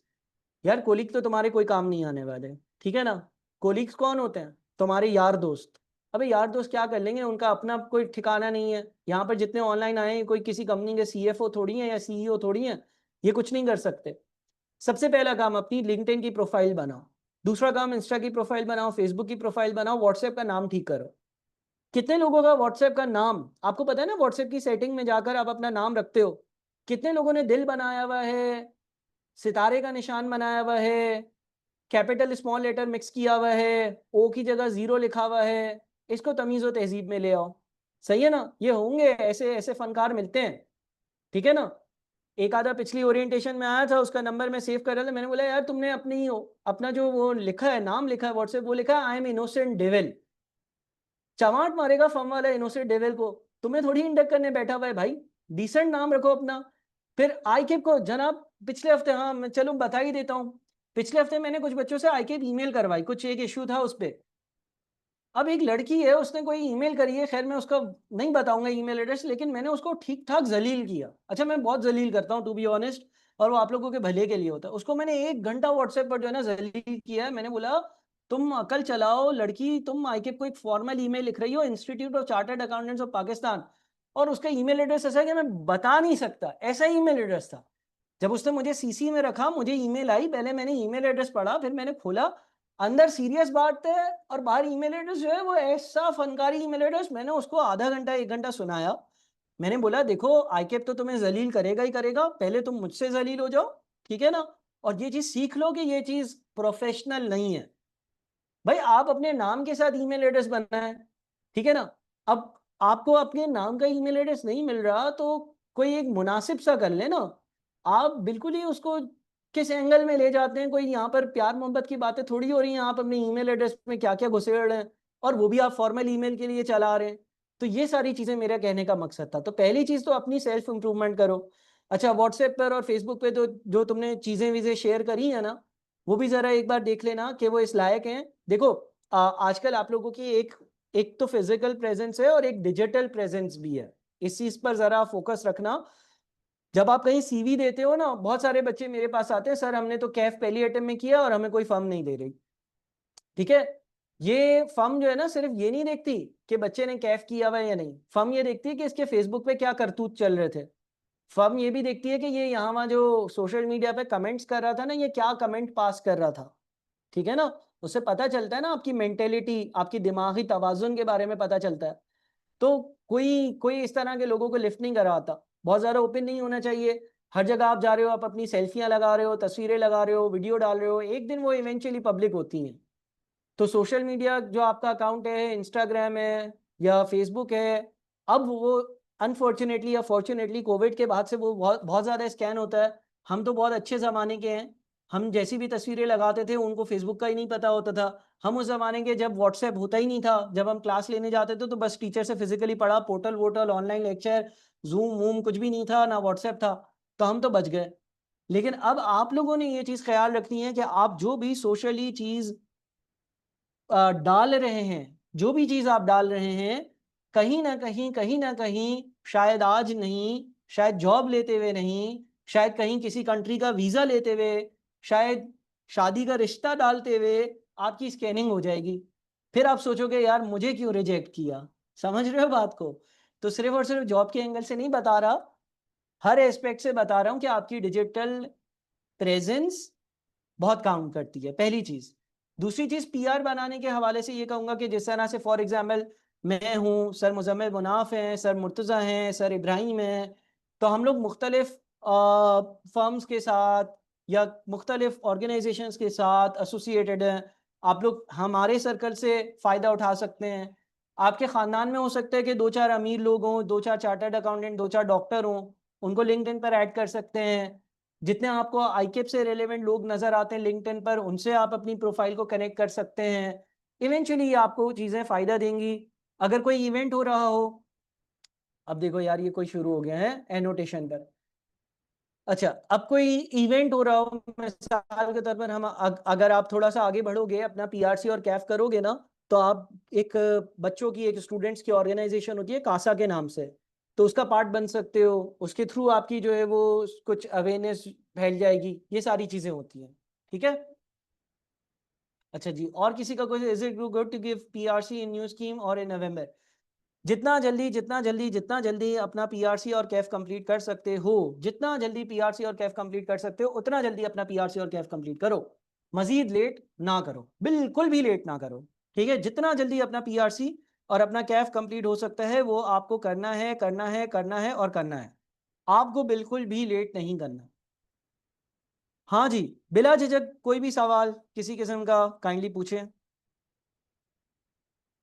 यार कोलीग तो तुम्हारे कोई काम नहीं आने वाले। ठीक है ना। कोलीग्स कौन होते हैं? तुम्हारे यार दोस्त। अबे यार दोस्त क्या कर लेंगे, उनका अपना कोई ठिकाना नहीं है। यहाँ पर जितने ऑनलाइन आए हैं, कोई किसी कंपनी के CFO थोड़ी है या CEO थोड़ी है। ये कुछ नहीं कर सकते। सबसे पहला काम अपनी लिंक्डइन की प्रोफाइल बनाओ। दूसरा काम इंस्टा की प्रोफाइल बनाओ, फेसबुक की प्रोफाइल बनाओ, व्हाट्सएप का नाम ठीक करो। कितने लोगों का व्हाट्सएप का नाम आपको पता है ना? व्हाट्सएप की सेटिंग में जाकर आप अपना नाम रखते हो। कितने लोगों ने दिल बनाया हुआ है, सितारे का निशान बनाया हुआ है, कैपिटल स्मॉल लेटर मिक्स किया हुआ है, ओ की जगह 0 लिखा हुआ है। इसको तमीज व तहजीब में ले आओ। सही है ना। ये होंगे ऐसे ऐसे फनकार मिलते हैं। ठीक है ना। एक आधा पिछली ओरिएंटेशन में आया था, उसका नंबर मैं सेव कर रहा था, मैंने बोला यार तुमने अपनी ही हो अपना जो वो लिखा है, नाम लिखा है व्हाट्सएप, वो लिखा है आई एम इनोसेंट डेविल। चमाट मारेगा फम वाला इनोसेंट डेविल को। तुम्हें थोड़ी इंडक करने बैठा हुआ है भाई। डिसेंट नाम रखो अपना। फिर आईकेप को जनाब, पिछले हफ्ते, हाँ मैं चलो बता ही देता हूँ। पिछले हफ्ते मैंने कुछ बच्चों से आईकेप ईमेल करवाई, कुछ एक इश्यू था उस पर। अब एक लड़की है, उसने कोई ईमेल करी है, खैर मैं उसका नहीं बताऊंगा ईमेल एड्रेस, लेकिन मैंने उसको ठीक ठाक जलील किया। अच्छा, मैं बहुत जलील करता हूँ टू बी ऑनेस्ट, और वो आप लोगों के भले के लिए होता है। उसको मैंने 1 घंटा व्हाट्सएप पर जो है ना जलील किया है। मैंने बोला तुम अकल चलाओ लड़की, तुम आईकेप को एक फॉर्मल ईमेल लिख रही हो, institute of chartered accountants of Pakistan, और उसका ईमेल एड्रेस ऐसा है कि मैं बता नहीं सकता, ऐसा ईमेल एड्रेस था। जब उसने मुझे सीसी में रखा, मुझे ईमेल आई, पहले मैंने ईमेल एड्रेस पढ़ा, फिर मैंने खोला, अंदर सीरियस बात है और बाहर ईमेल एड्रेस जो है वो ऐसा फनकारी ईमेल एड्रेस, मैंने उसको आधा घंटा 1 घंटा सुनाया। मैंने बोला देखो आईकेप तो तुम्हें ज़लील करेगा ही करेगा, पहले तुम मुझसे ज़लील हो जाओ, ठीक है ना? और ये चीज़ सीख लो कि ये चीज़ प्रोफेशनल नहीं है। भाई आप अपने नाम के साथ ईमेल एड्रेस बनाएं, ठीक है ना? अब आपको अपने नाम का ईमेल एड्रेस नहीं मिल रहा तो कोई एक मुनासिब सा कर ले ना। आप बिल्कुल ही उसको किस एंगल में ले जाते हैं, कोई यहाँ पर प्यार मोहब्बत की बातें थोड़ी हो रही हैं, आप अपने ईमेल एड्रेस में क्या क्या घुसेड़ रहे हैं और वो भी आप फॉर्मल ईमेल के लिए चला रहे हैं। तो ये सारी चीजें मेरा कहने का मकसद था। तो पहली चीज तो अपनी सेल्फ इंप्रूवमेंट करो। अच्छा, व्हाट्सएप पर और फेसबुक पे तो जो तुमने चीजें वीजें शेयर करी है ना, वो भी जरा एक बार देख लेना कि वो इस लायक हैं। देखो आजकल आप लोगों की एक एक तो फिजिकल प्रेजेंस है और एक डिजिटल प्रेजेंस भी है, इस चीज पर जरा फोकस रखना। जब आप कहीं सीवी देते हो ना, बहुत सारे बच्चे मेरे पास आते हैं, सर हमने तो कैफ पहली अटेम्प्ट में किया और हमें कोई फर्म नहीं दे रही, ठीक है? ये फर्म जो है ना सिर्फ ये नहीं देखती कि बच्चे ने कैफ किया हुआ है या नहीं, फर्म ये देखती है कि इसके फेसबुक पे क्या करतूत चल रहे थे। फर्म ये भी देखती है कि ये यहाँ वहाँ जो सोशल मीडिया पे कमेंट्स कर रहा था ना, ये क्या कमेंट पास कर रहा था, ठीक है ना? उससे पता चलता है ना आपकी मेंटेलिटी, आपकी दिमागी तवाज़ुन के बारे में पता चलता है। तो कोई कोई इस तरह के लोगों को लिफ्ट नहीं करवाता, बहुत ज़्यादा ओपन नहीं होना चाहिए। हर जगह आप जा रहे हो, आप अपनी सेल्फियाँ लगा रहे हो, तस्वीरें लगा रहे हो, वीडियो डाल रहे हो, एक दिन वो इवेंचुअली पब्लिक होती हैं। तो सोशल मीडिया जो आपका अकाउंट है, इंस्टाग्राम है या फेसबुक है, अब वो अनफॉर्चुनेटली या फॉर्चुनेटली कोविड के बाद से वो बहुत बहुत ज़्यादा स्कैन होता है। हम तो बहुत अच्छे ज़माने के हैं, हम जैसी भी तस्वीरें लगाते थे उनको फेसबुक का ही नहीं पता होता था। हम उस ज़माने के जब व्हाट्सएप होता ही नहीं था, जब हम क्लास लेने जाते थे तो बस टीचर से फिजिकली पढ़ा, पोर्टल वोटल ऑनलाइन लेक्चर, जूम वूम कुछ भी नहीं था, ना व्हाट्सएप था, तो हम तो बच गए। लेकिन अब आप लोगों ने ये चीज़ ख्याल रखनी है कि आप जो भी सोशली चीज़ डाल रहे हैं, जो भी चीज़ आप डाल रहे हैं, कहीं न कहीं, शायद आज नहीं, शायद जॉब लेते हुए नहीं, शायद कहीं किसी कंट्री का वीज़ा लेते हुए, शायद शादी का रिश्ता डालते हुए आपकी स्कैनिंग हो जाएगी। फिर आप सोचोगे यार मुझे क्यों रिजेक्ट किया? समझ रहे हो बात को? तो सिर्फ़ और सिर्फ़ जॉब के एंगल से नहीं बता रहा, हर एस्पेक्ट से बता रहा हूँ कि आपकी डिजिटल प्रेज़ेंस बहुत काउंट करती है, पहली चीज़। दूसरी चीज़ पीआर बनाने के हवाले से ये कहूँगा कि जिस तरह से फॉर एग्ज़ाम्पल मैं हूँ, सर मुज़म्मिल मुनाफ़ हैं, सर मुर्तज़ा हैं, सर इब्राहिम हैं, तो हम लोग मुख्तलिफ़ फ़र्म्स के साथ या मुख्तलिफ़ ऑर्गनाइज़ेशंस के साथ एसोसिएटेड हैं। आप लोग हमारे सर्कल से फ़ायदा उठा सकते हैं। आपके ख़ानदान में हो सकता है कि 2-4 अमीर लोग हों, 2-4 चार्टर्ड अकाउंटेंट, 2-4 डॉक्टर हों, उनको लिंक्डइन पर ऐड कर सकते हैं। जितने आपको आईकेप से रिलेवेंट लोग नज़र आते हैं लिंक्डइन पर, उनसे आप अपनी प्रोफाइल को कनेक्ट कर सकते हैं। इवेंचुअली ये आपको चीज़ें फ़ायदा देंगी। अगर कोई इवेंट हो रहा हो, अब देखो यार ये कोई शुरू हो गया है एनोटेशन पर। अच्छा, अब कोई इवेंट हो रहा हो, मिसाल के तौर पर हम अगर आप थोड़ा-सा आगे बढ़ोगे, अपना पीआरसी और कैफ करोगे ना, तो आप एक बच्चों की, एक स्टूडेंट्स की ऑर्गेनाइज़ेशन होती है कासा के नाम से, तो उसका पार्ट बन सकते हो। उसके थ्रू आपकी जो है वो कुछ अवेयरनेस फैल जाएगी, ये सारी चीज़ें होती हैं, ठीक है? अच्छा जी, और किसी का कोई is it good to give PRC in new scheme और इन नवंबर? जितना जल्दी अपना पीआरसी और कैफ कंप्लीट कर सकते हो, जितना जल्दी पीआरसी और कैफ कंप्लीट कर सकते हो, उतना जल्दी अपना पीआरसी और कैफ कंप्लीट करो। मज़ीद लेट ना करो, बिल्कुल भी लेट ना करो, ठीक है? जितना जल्दी अपना पीआरसी और अपना कैफ कंप्लीट हो सकता है, वो आपको करना है, करना है, करना है और करना है। आपको बिल्कुल भी लेट नहीं करना। हाँ जी, बिला झिझक कोई भी सवाल किसी किस्म का काइंडली पूछें।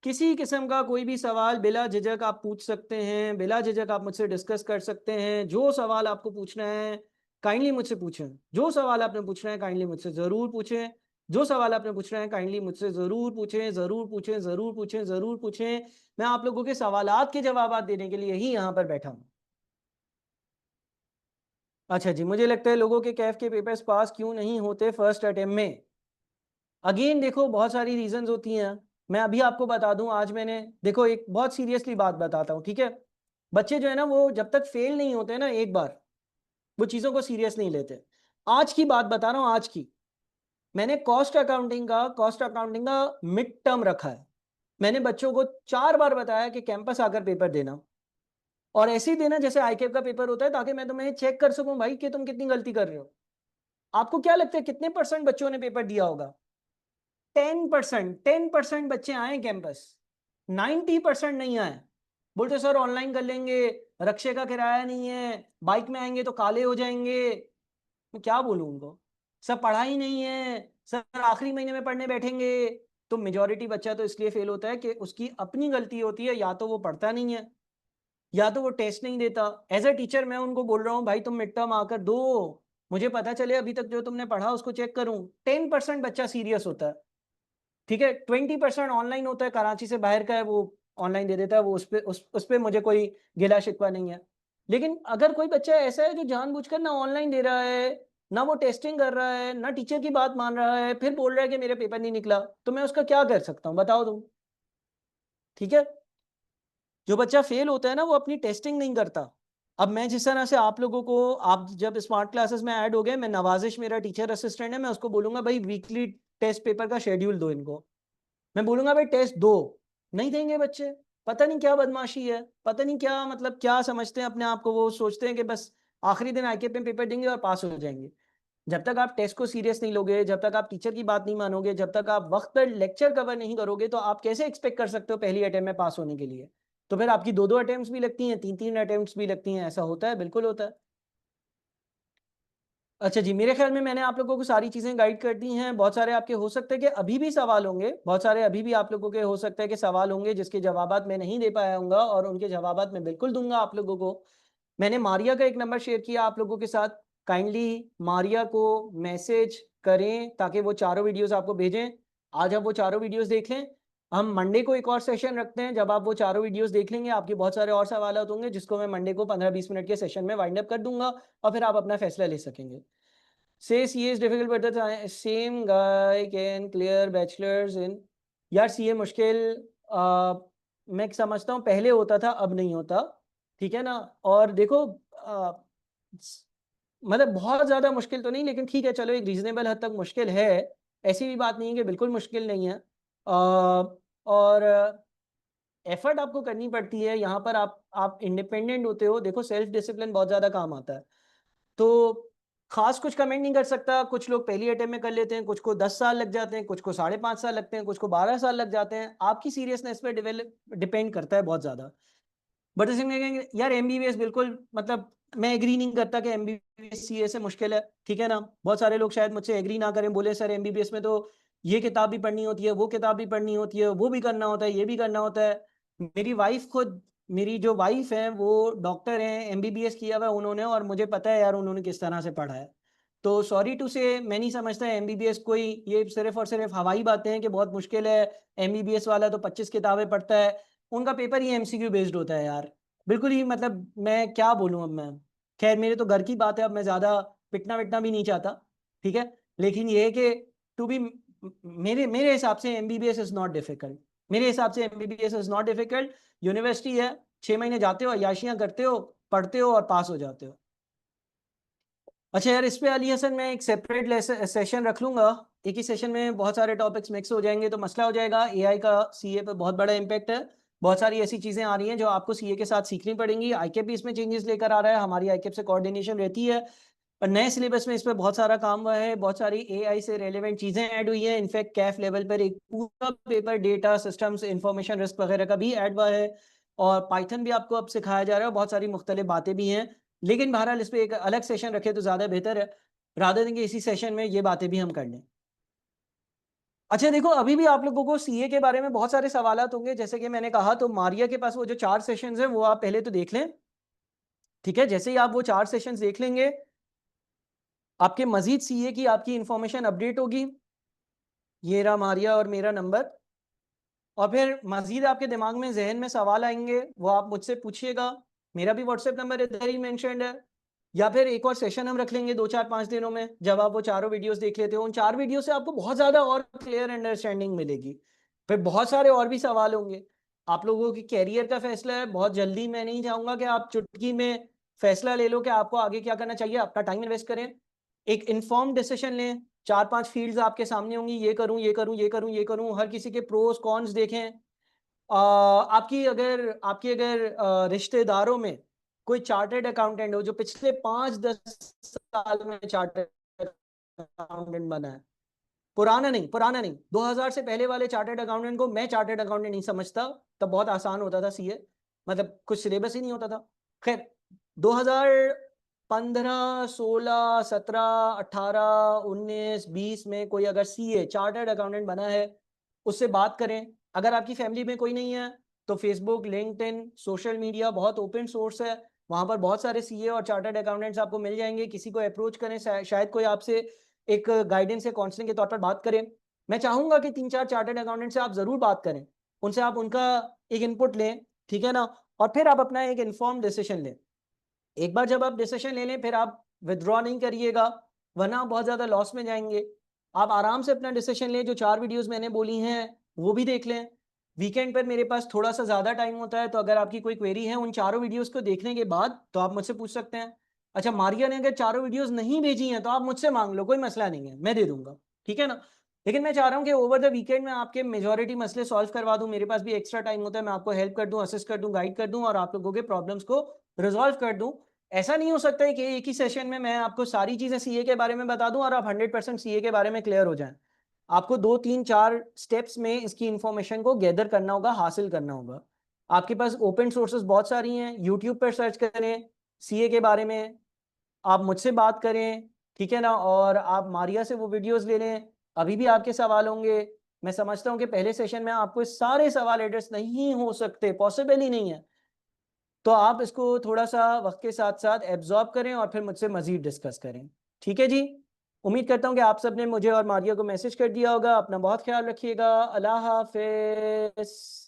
किसी किस्म का कोई भी सवाल बिला झिझक आप पूछ सकते हैं, बिला झिझक आप मुझसे डिस्कस कर सकते हैं। जो सवाल आपको पूछना है, काइंडली मुझसे पूछें। जो सवाल आपने पूछना है, काइंडली मुझसे ज़रूर पूछें। जो सवाल आपने पूछना है, काइंडली मुझसे ज़रूर पूछें, ज़रूर पूछें, ज़रूर पूछें, ज़रूर पूछें। मैं आप लोगों के सवालात के जवाबात देने के लिए ही यहाँ पर बैठा हूँ। अच्छा जी, मुझे लगता है लोगों के कैफ के पेपर्स पास क्यों नहीं होते फर्स्ट अटेम्प्ट में? अगेन देखो बहुत सारी रीजंस होती हैं। मैं अभी आपको बता दूं, आज मैंने देखो एक बहुत सीरियसली बात बताता हूँ, ठीक है? बच्चे जो है ना वो जब तक फेल नहीं होते ना एक बार, वो चीज़ों को सीरियस नहीं लेते। आज की बात बता रहा हूँ, आज की। मैंने कॉस्ट अकाउंटिंग का मिड टर्म रखा है। मैंने बच्चों को 4 बार बताया कि कैंपस आकर पेपर देना, और ऐसे ही देना जैसे आईकेप का पेपर होता है, ताकि मैं तुम्हें चेक कर सकूं भाई कि तुम कितनी गलती कर रहे हो। आपको क्या लगता है कितने % बच्चों ने पेपर दिया होगा? 10%। 10% बच्चे आए कैंपस, 90% नहीं आए। बोलते सर ऑनलाइन कर लेंगे, रक्षे का किराया नहीं है, बाइक में आएंगे तो काले हो जाएंगे। मैं क्या बोलूं उनको? सर पढ़ाई नहीं है, सर आखिरी महीने में पढ़ने बैठेंगे। तो मेजॉरिटी बच्चा तो इसलिए फेल होता है कि उसकी अपनी गलती होती है, या तो वो पढ़ता नहीं है, या तो वो टेस्ट नहीं देता। एज अ टीचर मैं उनको बोल रहा हूँ भाई तुम मिड टर्म आकर दो, मुझे पता चले अभी तक जो तुमने पढ़ा उसको चेक करूं। 10% बच्चा सीरियस होता है, ठीक है। 20% ऑनलाइन होता है, कराची से बाहर का है, वो ऑनलाइन दे देता है, वो उस पे मुझे कोई गिला शिकवा नहीं है। लेकिन अगर कोई बच्चा ऐसा है जो जानबूझकर ना ऑनलाइन दे रहा है, ना वो टेस्टिंग कर रहा है, ना टीचर की बात मान रहा है, फिर बोल रहा है कि मेरा पेपर नहीं निकला, तो मैं उसका क्या कर सकता हूँ बताओ तुम? ठीक है। जो बच्चा फेल होता है ना वो अपनी टेस्टिंग नहीं करता। अब मैं जिस तरह से आप लोगों को, आप जब स्मार्ट क्लासेस में ऐड हो गए, मैं नवाजिश मेरा टीचर असिस्टेंट है, मैं उसको बोलूंगा भाई वीकली टेस्ट पेपर का शेड्यूल दो इनको। मैं बोलूंगा भाई टेस्ट दो, नहीं देंगे बच्चे। पता नहीं क्या बदमाशी है, पता नहीं क्या मतलब क्या समझते हैं अपने आप को, वो सोचते हैं कि बस आखिरी दिन आईके पे पेपर देंगे और पास हो जाएंगे। जब तक आप टेस्ट को सीरियस नहीं लोगे, जब तक आप टीचर की बात नहीं मानोगे, जब तक आप वक्त पर लेक्चर कवर नहीं करोगे, तो आप कैसे एक्सपेक्ट कर सकते हो पहली अटेम्प्ट में पास होने के लिए? तो फिर आपकी 2-2 अटेम्प्ट्स भी लगती हैं, 3-3 अटेम्प्ट्स भी लगती हैं। ऐसा होता है, बिल्कुल होता है। अच्छा जी, मेरे ख्याल में मैंने आप लोगों को सारी चीज़ें गाइड कर दी हैं। बहुत सारे आपके हो सकते हैं कि अभी भी सवाल होंगे, बहुत सारे अभी भी आप लोगों के हो सकते हैं कि सवाल होंगे जिसके जवाबात मैं नहीं दे पाया हूँगा, और उनके जवाबात मैं बिल्कुल दूंगा आप लोगों को। मैंने मारिया का एक नंबर शेयर किया आप लोगों के साथ। काइंडली मारिया को मैसेज करें ताकि वो चारों वीडियोस आपको भेजें। आज आप वो चारों वीडियोस देख लें। हम मंडे को एक और सेशन रखते हैं, जब आप वो चारों वीडियोस देख लेंगे आपके बहुत सारे और सवाल होंगे, जिसको मैं मंडे को 15-20 मिनट के सेशन में वाइंड अप कर दूंगा, और फिर आप अपना फैसला ले सकेंगे। Say CA is difficult but the same guy can clear bachelors in। यार सीए मुश्किल, मैं समझता हूँ पहले होता था, अब नहीं होता, ठीक है ना। और देखो मतलब बहुत ज्यादा मुश्किल तो नहीं, लेकिन ठीक है चलो एक रीजनेबल हद तक मुश्किल है। ऐसी भी बात नहीं है कि बिल्कुल मुश्किल नहीं है। और एफर्ट आपको करनी पड़ती है यहाँ पर। आप इंडिपेंडेंट होते हो, देखो सेल्फ डिसिप्लिन बहुत ज्यादा काम आता है। तो खास कुछ कमेंट नहीं कर सकता। कुछ लोग पहली अटेम्प्ट में कर लेते हैं, कुछ को 10 साल लग जाते हैं, कुछ को 5.5 साल लगते हैं, कुछ को 12 साल लग जाते हैं। आपकी सीरियसनेस पे डिपेंड करता है बहुत ज्यादा। बट इसमें यार एमबीबीएस बिल्कुल मतलब मैं एग्री नहीं करता कि एमबीबीएस सीए से मुश्किल है, ठीक है ना। बहुत सारे लोग शायद मुझसे एग्री ना करें, बोले सर एमबीबीएस में तो ये किताब भी पढ़नी होती है, वो किताब भी पढ़नी होती है, वो भी करना होता है, ये भी करना होता है। मेरी वाइफ खुद, मेरी जो वाइफ है वो डॉक्टर हैं, एमबीबीएस किया हुआ है उन्होंने, और मुझे पता है यार उन्होंने किस तरह से पढ़ा है। तो सॉरी टू से मैं नहीं समझता एमबीबीएस कोई, ये सिर्फ और सिर्फ हवाई बातें हैं कि बहुत मुश्किल है, एमबीबीएस वाला तो 25 किताबें पढ़ता है। उनका पेपर ही एमसीक्यू बेस्ड होता है यार, बिल्कुल ही मतलब मैं क्या बोलूं अब मैं। खैर मेरे तो घर की बात है, अब मैं ज्यादा पिटना विटना भी नहीं चाहता, ठीक है। लेकिन ये है कि टू बी, मेरे मेरे हिसाब से एमबीबीएस इज नॉट डिफिकल्ट। मेरे हिसाब से MBBS is not difficult. University है, 6 महीने जाते हो, अय्याशियां करते हो, पढ़ते हो और पास हो जाते हो। अच्छा यार इस पे अली हसन मैं एक सेपरेट सेशन रख लूंगा। एक ही सेशन में बहुत सारे टॉपिक्स मिक्स हो जाएंगे तो मसला हो जाएगा। एआई का सीए पे बहुत बड़ा इम्पैक्ट है। बहुत सारी ऐसी चीजें आ रही हैं जो आपको सीए के साथ सीखनी पड़ेंगी। आईकेप भी इसमें चेंजेस लेकर आ रहा है, हमारी आईकेप से कोऑर्डिनेशन रहती है। और नए सिलेबस में इस पर बहुत सारा काम हुआ है, बहुत सारी एआई से रेलेवेंट चीजें ऐड हुई हैं। इनफैक्ट कैफ लेवल पर एक पूरा paper data systems information risk वगैरह का भी ऐड हुआ है। और पाइथन भी आपको अब सिखाया जा रहा है, बहुत सारी मुख्तलिफ बातें भी हैं। लेकिन बहरहाल इस पे एक अलग सेशन रखे तो ज़्यादा बेहतर है, रादर देंगे इसी सेशन में ये बातें भी हम कर लें। अच्छा देखो अभी भी आप लोगों को सीए के बारे में बहुत सारे सवालात होंगे, जैसे कि मैंने कहा, तो मारिया के पास वो जो 4 सेशंस हैं वो आप पहले तो देख लें, ठीक है। जैसे ही आप वो 4 सेशंस देख लेंगे, आपके मजीद सीए की आपकी इंफॉर्मेशन अपडेट होगी। ये रहा मारिया और मेरा नंबर। और फिर मजीद आपके दिमाग में जहन में सवाल आएंगे, वो आप मुझसे पूछिएगा। मेरा भी व्हाट्सएप नंबर इधर ही मेंशन्ड है। या फिर एक और सेशन हम रख लेंगे 2-4-5 दिनों में, जब आप वो चारों वीडियोस देख लेते हो। उन 4 वीडियो से आपको बहुत ज़्यादा और क्लियर अंडरस्टैंडिंग मिलेगी। फिर बहुत सारे और भी सवाल होंगे। आप लोगों की कैरियर का फैसला है, बहुत जल्दी मैं नहीं चाहूँगा कि आप चुटकी में फैसला ले लो कि आपको आगे क्या करना चाहिए। अपना टाइम इन्वेस्ट करें, एक इन्फॉर्म डिसीजन लें। 4-5 फील्ड्स आपके सामने होंगी, ये करूं ये करूं ये करूं ये करूं, हर किसी के प्रोस कॉन्स देखें। आपकी अगर रिश्तेदारों में कोई चार्टर्ड अकाउंटेंट हो जो पिछले 5-10 साल में चार्टर्ड अकाउंटेंट बना है, पुराना नहीं, 2000 से पहले वाले चार्टर्ड अकाउंटेंट को मैं चार्टर्ड अकाउंटेंट नहीं समझता। तब बहुत आसान होता था सीए, मतलब कुछ सिलेबस ही नहीं होता था। खैर 2015, 16, 17, 18, 19, 20 में कोई अगर सीए चार्टर्ड अकाउंटेंट बना है, उससे बात करें। अगर आपकी फैमिली में कोई नहीं है तो फेसबुक, लिंक्डइन, सोशल मीडिया बहुत ओपन सोर्स है, वहां पर बहुत सारे सीए और चार्टर्ड अकाउंटेंट्स आपको मिल जाएंगे। किसी को अप्रोच करें, शायद कोई आपसे एक गाइडेंस या काउंसलिंग के तौर पर बात करें। मैं चाहूंगा कि 3-4 चार्टर्ड अकाउंटेंट से आप जरूर बात करें, उनसे आप उनका एक इनपुट लें, ठीक है ना, और फिर आप अपना एक इन्फॉर्म डिसीजन लें। एक बार जब आप डिसीजन ले लें फिर आप विथड्रॉ नहीं करिएगा, वरना आप बहुत ज्यादा लॉस में जाएंगे। आप आराम से अपना डिसीजन लें, जो 4 वीडियोस मैंने बोली हैं वो भी देख लें। वीकेंड पर मेरे पास थोड़ा सा ज्यादा टाइम होता है, तो अगर आपकी कोई क्वेरी है उन चारों वीडियोस को देखने के बाद तो आप मुझसे पूछ सकते हैं। अच्छा, मारिया ने अगर चारों वीडियोस नहीं भेजी हैं तो आप मुझसे मांग लो, कोई मसला नहीं है, मैं दे दूंगा, ठीक है ना। लेकिन मैं चाह रहा हूँ कि ओवर द वीकेंड में आपके मेजोरिटी मसले सॉल्व करवा दूं। मेरे पास भी एक्स्ट्रा टाइम होता है, मैं आपको हेल्प कर दूं, असिस्ट कर दूं, गाइड कर दूं और आप लोगों के प्रॉब्लम्स को रिजॉल्व कर दूं। ऐसा नहीं हो सकता है कि एक ही सेशन में मैं आपको सारी चीजें सीए के बारे में बता दूं और आप 100% सीए के बारे में क्लियर हो जाएं। आपको 2-3-4 स्टेप्स में इसकी इंफॉर्मेशन को गैदर करना होगा, हासिल करना होगा। आपके पास ओपन सोर्सेज बहुत सारी हैं, यूट्यूब पर सर्च करें सीए के बारे में, आप मुझसे बात करें, ठीक है ना, और आप मारिया से वो वीडियोस ले लें। अभी भी आपके सवाल होंगे, मैं समझता हूँ कि पहले सेशन में आपको सारे सवाल एड्रेस नहीं हो सकते, पॉसिबल ही नहीं है। तो आप इसको थोड़ा सा वक्त के साथ साथ एब्जॉर्ब करें और फिर मुझसे मजीद डिस्कस करें, ठीक है जी। उम्मीद करता हूँ कि आप सबने मुझे और मारिया को मैसेज कर दिया होगा। अपना बहुत ख्याल रखिएगा। अल्लाह हाफिज।